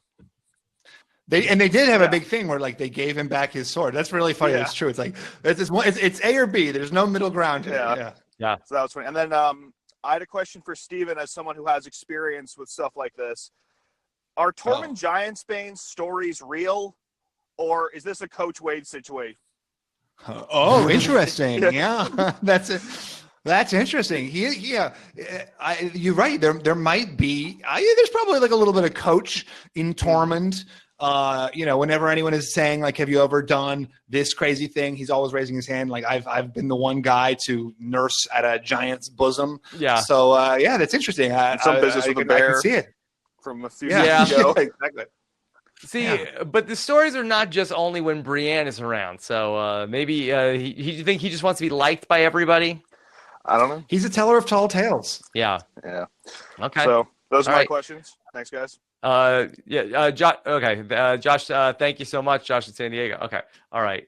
They did have a big thing where like they gave him back his sword. That's really funny. That's true. It's like it's A or B. There's no middle ground here. Yeah. So that was funny. And then I had a question for Steven as someone who has experience with stuff like this. Are Tormund Giantsbane's stories real, or is this a Coach Wade situation? Oh, interesting. Yeah, that's interesting. You're right. There might be. There's probably like a little bit of Coach in Tormund. Whenever anyone is saying like, have you ever done this crazy thing? He's always raising his hand. Like I've been the one guy to nurse at a giant's bosom. Yeah. So that's interesting. Some business with a bear. I can see it From a few years ago. Exactly. See, but the stories are not just only when Brienne is around. So maybe you think he just wants to be liked by everybody? I don't know. He's a teller of tall tales. Yeah. Okay. So those are my questions. Thanks, guys. Josh, thank you so much, Josh in San Diego. Okay. All right.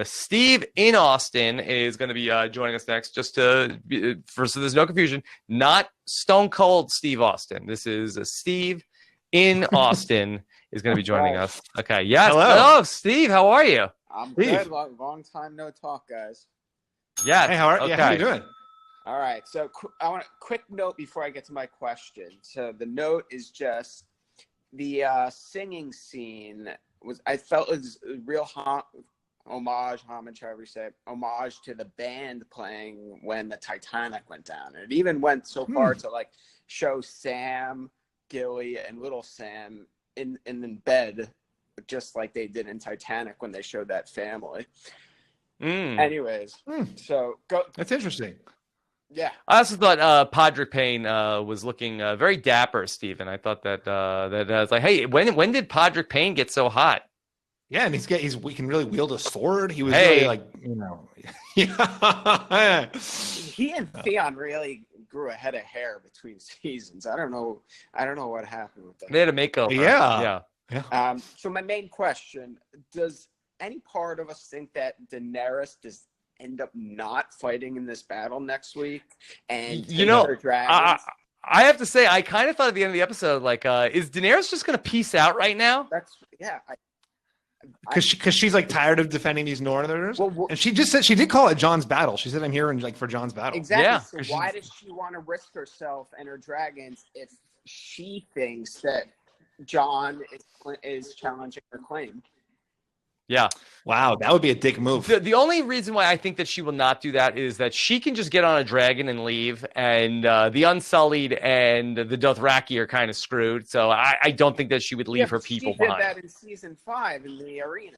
Steve in Austin is going to be joining us next, so there's no confusion. Not Stone Cold Steve Austin. This is Steve in Austin is going to be joining us. Okay. Yes. Hello, Steve. How are you? I'm good. Long time no talk, guys. Yeah. Hey, how are you doing? All right. So I want a quick note before I get to my question. So the note is just the singing scene I felt was real homage, however you say it, homage to the band playing when the Titanic went down. And it even went so far to like show Sam, Gilly, and little Sam in bed, just like they did in Titanic when they showed that family. Anyways, so go. That's interesting. Yeah, I also thought Podrick Payne was looking very dapper, Steven. I thought that that I was like, hey, when did Podrick Payne get so hot? Yeah, and we can really wield a sword. He was really like, yeah. He and Theon really grew a head of hair between seasons. I don't know what happened with that. They had a makeover. Yeah. So my main question: does any part of us think that Daenerys does end up not fighting in this battle next week and her dragons? I have to say, I kind of thought at the end of the episode, like, is Daenerys just going to peace out right now? Because she's like tired of defending these Northerners, and she just said she did call it Jon's battle. She said, "I'm here like for Jon's battle." Exactly. Yeah, so why does she want to risk herself and her dragons if she thinks that Jon is challenging her claim? Yeah. Wow, that would be a dick move. The only reason why I think that she will not do that is that she can just get on a dragon and leave, and the Unsullied and the Dothraki are kind of screwed. So I don't think that she would leave her people behind. She did that in season 5 in the arena.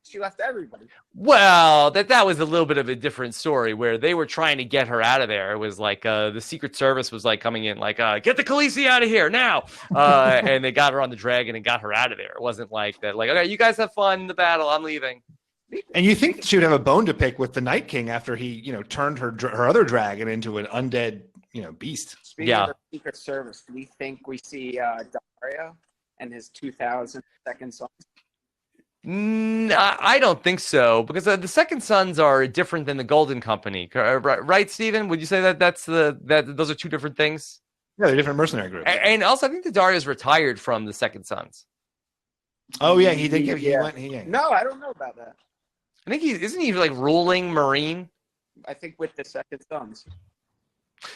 She left everybody. Well, that was a little bit of a different story where they were trying to get her out of there. It was like the Secret Service was like coming in like, get the Khaleesi out of here now. And they got her on the dragon and got her out of there. It wasn't like that. Like, okay, you guys have fun in the battle. I'm leaving. And you think she would have a bone to pick with the Night King after he, turned her other dragon into an undead, beast. Speaking of the Secret Service, do we think we see Dario and his 2,000 second sons? I don't think so, because the Second Sons are different than the Golden Company, right, Stephen? Would you say that those are two different things? Yeah, they're different mercenary groups. And also, I think the Dario's retired from the Second Sons. Oh yeah, he did. No, I don't know about that. I think isn't he like ruling Marine? I think with the Second Sons.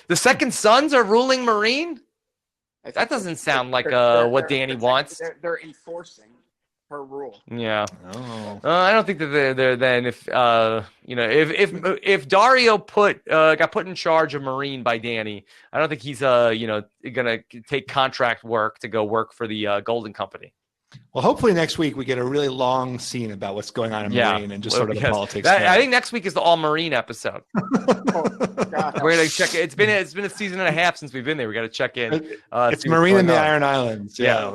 The Second Sons are ruling Marine? That doesn't sound like what Dany wants. They're enforcing her rule. Yeah. Oh. I don't think that they're then if Dario got put in charge of Marine by Dany, I don't think he's gonna take contract work to go work for the Golden Company. Well, hopefully next week we get a really long scene about what's going on in Marine and just sort of the politics. I think next week is the all Marine episode. We're gonna check it. It's been a season and a half since we've been there. We got to check in. It's Marine in the Iron Islands. Yeah.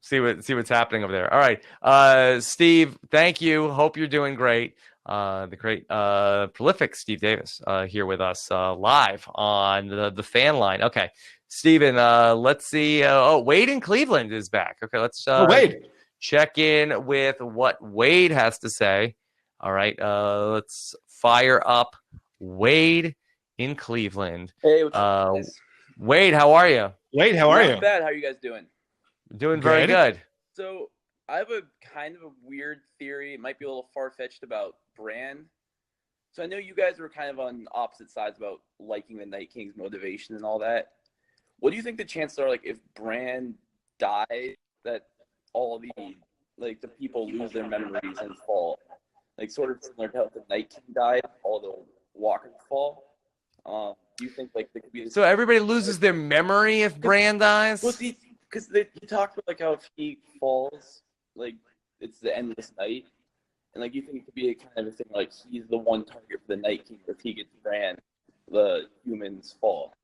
See what's happening over there. All right, Steve. Thank you. Hope you're doing great. The great prolific Steve Davis here with us live on the fan line. Okay. Steven, let's see. Wade in Cleveland is back. Okay, let's Wade. Check in with what Wade has to say. All right, let's fire up Wade in Cleveland. Hey, what's up, guys? Wade, how are you? Wade, how are you? Not bad. How are you guys doing? Doing very good. So I have a kind of a weird theory. It might be a little far-fetched about Bran. So I know you guys were kind of on opposite sides about liking the Night King's motivation and all that. What do you think the chances are, like, if Bran dies, that all the people lose their memories and fall? Like, sort of similar to how the Night King died, all the walkers fall. Do you think, like, there could be... So everybody loses their memory if Bran dies? Well, see, because you talked about, like, how if he falls, like, it's the endless night. And, like, you think it could be a kind of a thing, like, he's the one target for the Night King. If he gets Bran, the humans fall.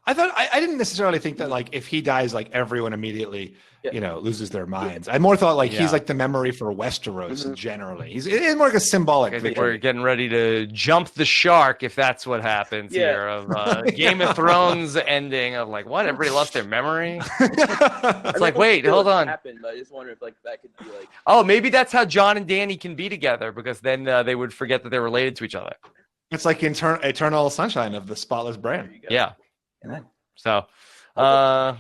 I thought I didn't necessarily think that like if he dies, like everyone immediately, loses their minds. I more thought like he's like the memory for Westeros generally. It's more like a symbolic. I think we're getting ready to jump the shark if that's what happens here of Game of Thrones ending of like what everybody lost their memory. It's like wait, hold on. Happened, but I just wonder if like that could be like. Oh, maybe that's how Jon and Dany can be together because then they would forget that they're related to each other. It's like eternal sunshine of the spotless Bran. Yeah. So, I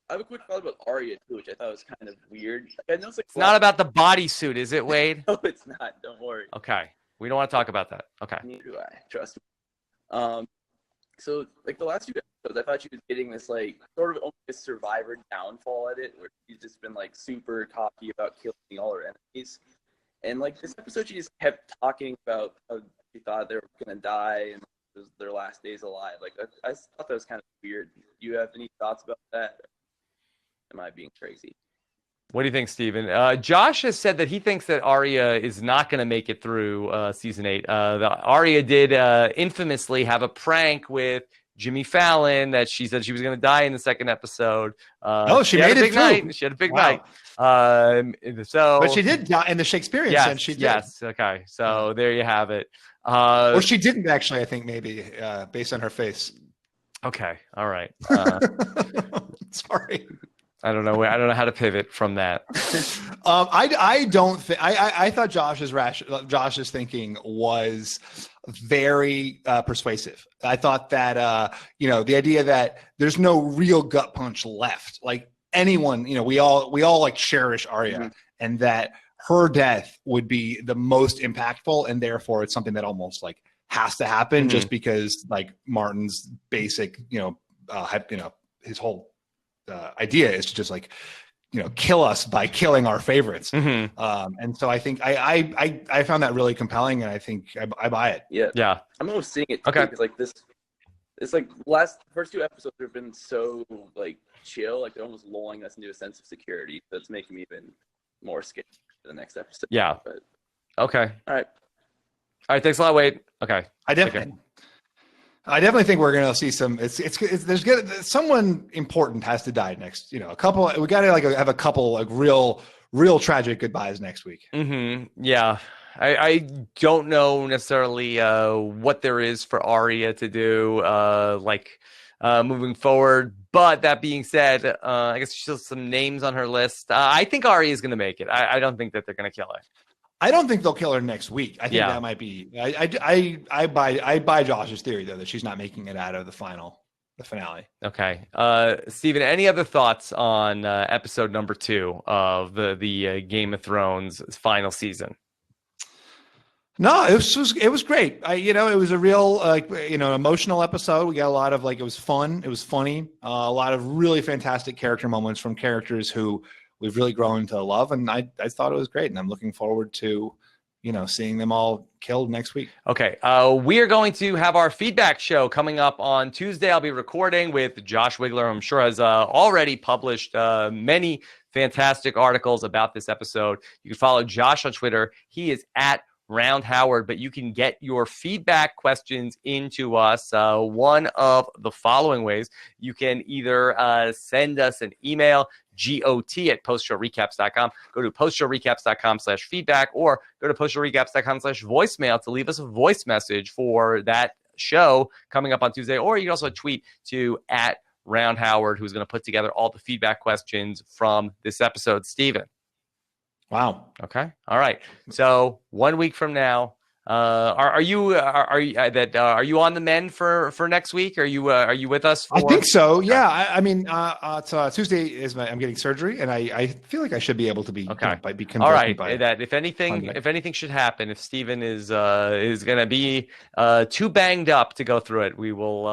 have a quick thought about Arya too, which I thought was kind of weird. I know it's not about the bodysuit, is it, Wade? No, it's not. Don't worry. Okay, we don't want to talk about that. Okay. Neither do I. Trust me. So like the last few episodes, I thought she was getting this like sort of almost a Survivor downfall at it, where she's just been like super cocky about killing all her enemies. And like this episode, she just kept talking about how she thought they were gonna die and it was their last days alive. Like I thought that was kind of weird. Do you have any thoughts about that? Am I being crazy? What do you think, Steven? Josh has said that he thinks that Arya is not going to make it through season 8. Arya did infamously have a prank with Jimmy Fallon that she said she was going to die in the second episode. She made it through. Night. She had a big night. But she did die in the Shakespearean sense. She did. Yes. Okay. So there you have it. Or she didn't actually. I think maybe based on her face. Okay. All right. Sorry. I don't know how to pivot from that. I don't think I thought Josh's thinking was very persuasive. I thought that the idea that there's no real gut punch left. Like anyone, we all like cherish Arya, and that her death would be the most impactful, and therefore it's something that almost like has to happen just because like Martin's basic, his whole idea is to just like kill us by killing our favorites. And so I think I found that really compelling, and I think I buy it. Yeah I'm almost seeing it too, because like it's like first 2 episodes have been so like chill, like they're almost lulling us into a sense of security that's making me even more scared for the next episode. But Okay. All right, thanks a lot, Wade. Okay. I definitely think we're going to see some. There's someone important has to die next. A couple. We got to have a couple like real tragic goodbyes next week. Yeah, I don't know necessarily what there is for Arya to do moving forward. But that being said, I guess she's still some names on her list. I think Arya is going to make it. I don't think that they're going to kill her. I don't think they'll kill her next week. I think that might be. I buy Josh's theory though that she's not making it out of the finale. Okay, Steven, any other thoughts on episode number 2 of the Game of Thrones final season? No, it was great. It was a real emotional episode. We got a lot of it was fun. It was funny. A lot of really fantastic character moments from characters who we've really grown to love, and I thought it was great, and I'm looking forward to, seeing them all killed next week. Okay, we are going to have our feedback show coming up on Tuesday. I'll be recording with Josh Wigler, who I'm sure has already published many fantastic articles about this episode. You can follow Josh on Twitter. He is at Round Howard, but you can get your feedback questions into us one of the following ways. You can either send us an email, got@postshowrecaps.com. Go to postshowrecaps.com/feedback, or go to postshowrecaps.com/voicemail to leave us a voice message for that show coming up on Tuesday. Or you can also tweet to @Round Howard, who's going to put together all the feedback questions from this episode. Steven. Wow. Okay. All right. So 1 week from now, are you on the mend for next week? Are you with us? I think so. Okay. Yeah. It's Tuesday I'm getting surgery, and I feel like I should be able to be okay. Be all right. That if anything should happen, if Steven is going to be too banged up to go through it, we will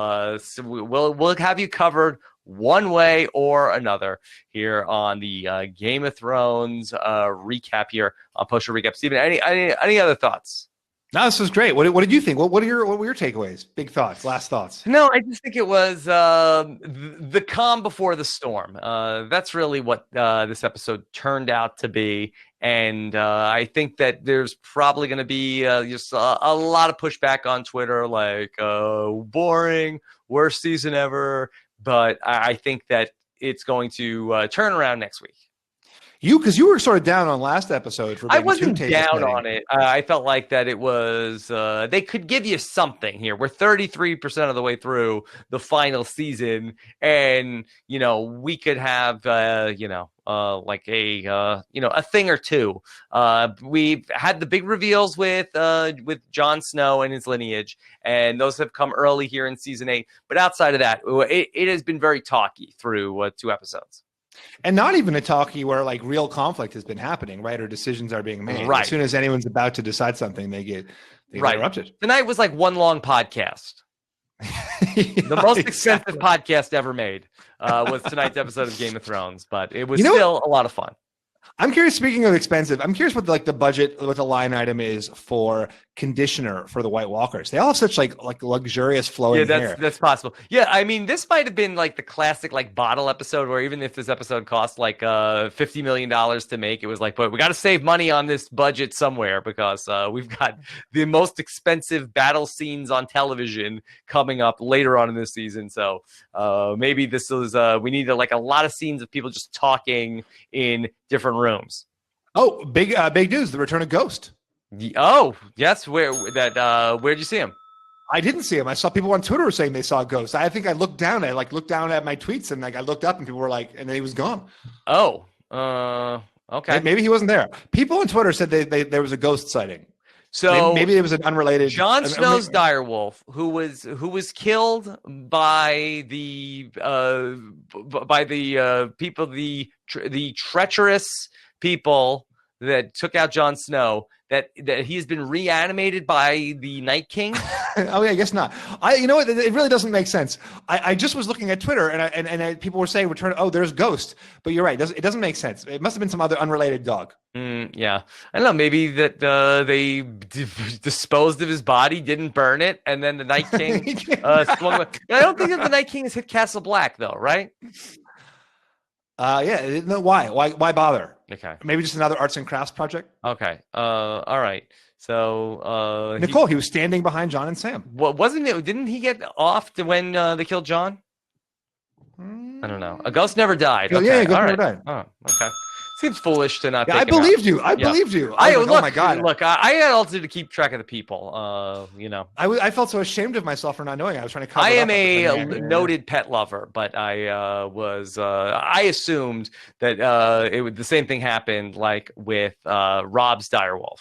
we'll have you covered one way or another here on the Game of Thrones recap here on Post Show Recap. Steven, any other thoughts? No, this was great. What did you think? What were your takeaways? Big thoughts, last thoughts? No, I just think it was the calm before the storm. That's really what this episode turned out to be. And I think that there's probably going to be just a lot of pushback on Twitter, like boring, worst season ever. But I think that it's going to turn around next week. Because you were sort of down on last episode for being I wasn't too down on it. I felt like that it was they could give you something here. We're 33% of the way through the final season, and we could have like a thing or two. We've had the big reveals with Jon Snow and his lineage, and those have come early here in season 8. But outside of that, it has been very talky through 2 episodes. And not even a talkie where like real conflict has been happening, right? Or decisions are being made. Right. As soon as anyone's about to decide something, they get interrupted. Tonight was like one long podcast. The most expensive podcast ever made was tonight's episode of Game of Thrones, but it was still a lot of fun. I'm curious. Speaking of expensive, I'm curious what the budget, what the line item is for conditioner for the White Walkers. They all have such like luxurious flowing hair. That's possible. Yeah, I mean, this might have been like the classic like bottle episode where even if this episode cost like $50 million to make, it was like, but we got to save money on this budget somewhere because we've got the most expensive battle scenes on television coming up later on in this season. So maybe this is we need like a lot of scenes of people just talking in different rooms. Oh, big news! The return of Ghost. Oh, yes. Where'd you see him? I didn't see him. I saw people on Twitter saying they saw Ghost. I think I looked down. I looked down at my tweets and I looked up and people were like, and then he was gone. Oh, okay. Maybe he wasn't there. People on Twitter said there was a ghost sighting. So maybe it was an unrelated. Jon Snow's direwolf, who was killed by the people, the treacherous people that took out Jon Snow. That he's been reanimated by the Night King. Oh yeah, I guess not. You know what? It really doesn't make sense. I just was looking at Twitter and people were saying return. Oh, there's Ghost. But you're right. It doesn't make sense. It must have been some other unrelated dog. Yeah, I don't know. Maybe that they disposed of his body, didn't burn it, and then the Night King swung. I don't think that the Night King has hit Castle Black though, right? Yeah. No, why bother? Okay. Maybe just another arts and crafts project. Okay. All right. So Nicole, he was standing behind Jon and Sam. Well, wasn't it? Didn't he get off when they killed Jon? I don't know. A ghost never died. Okay. Yeah, Ghost never died. Oh, okay. Seems foolish to not. Yeah, I believed you. I believed you. Look, oh my god! Look, I had also to keep track of the people. You know, I felt so ashamed of myself for not knowing. I was trying to cover. I am a noted pet lover, but I I assumed that the same thing happened like with Rob's direwolf.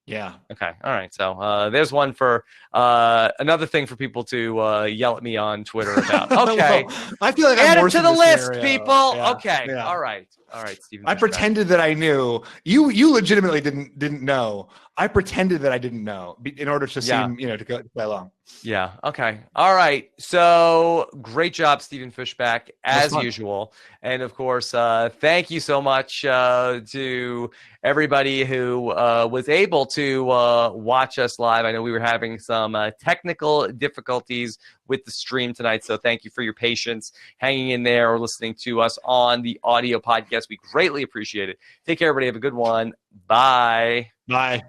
Yeah. Okay. All right. So there's one for another thing for people to yell at me on Twitter about. Okay. Well, I feel like add I'm it to the list, scenario. people. Yeah. Okay. Yeah. All right. All right, Stephen. I pretended that I knew. You legitimately didn't know. I pretended that I didn't know in order to seem, to play along. Yeah. Okay. All right. So great job, Stephen Fishback, as usual. And of course, thank you so much to everybody who was able to watch us live. I know we were having some technical difficulties with the stream tonight. So thank you for your patience hanging in there or listening to us on the audio podcast. We greatly appreciate it. Take care, everybody. Have a good one. Bye. Bye.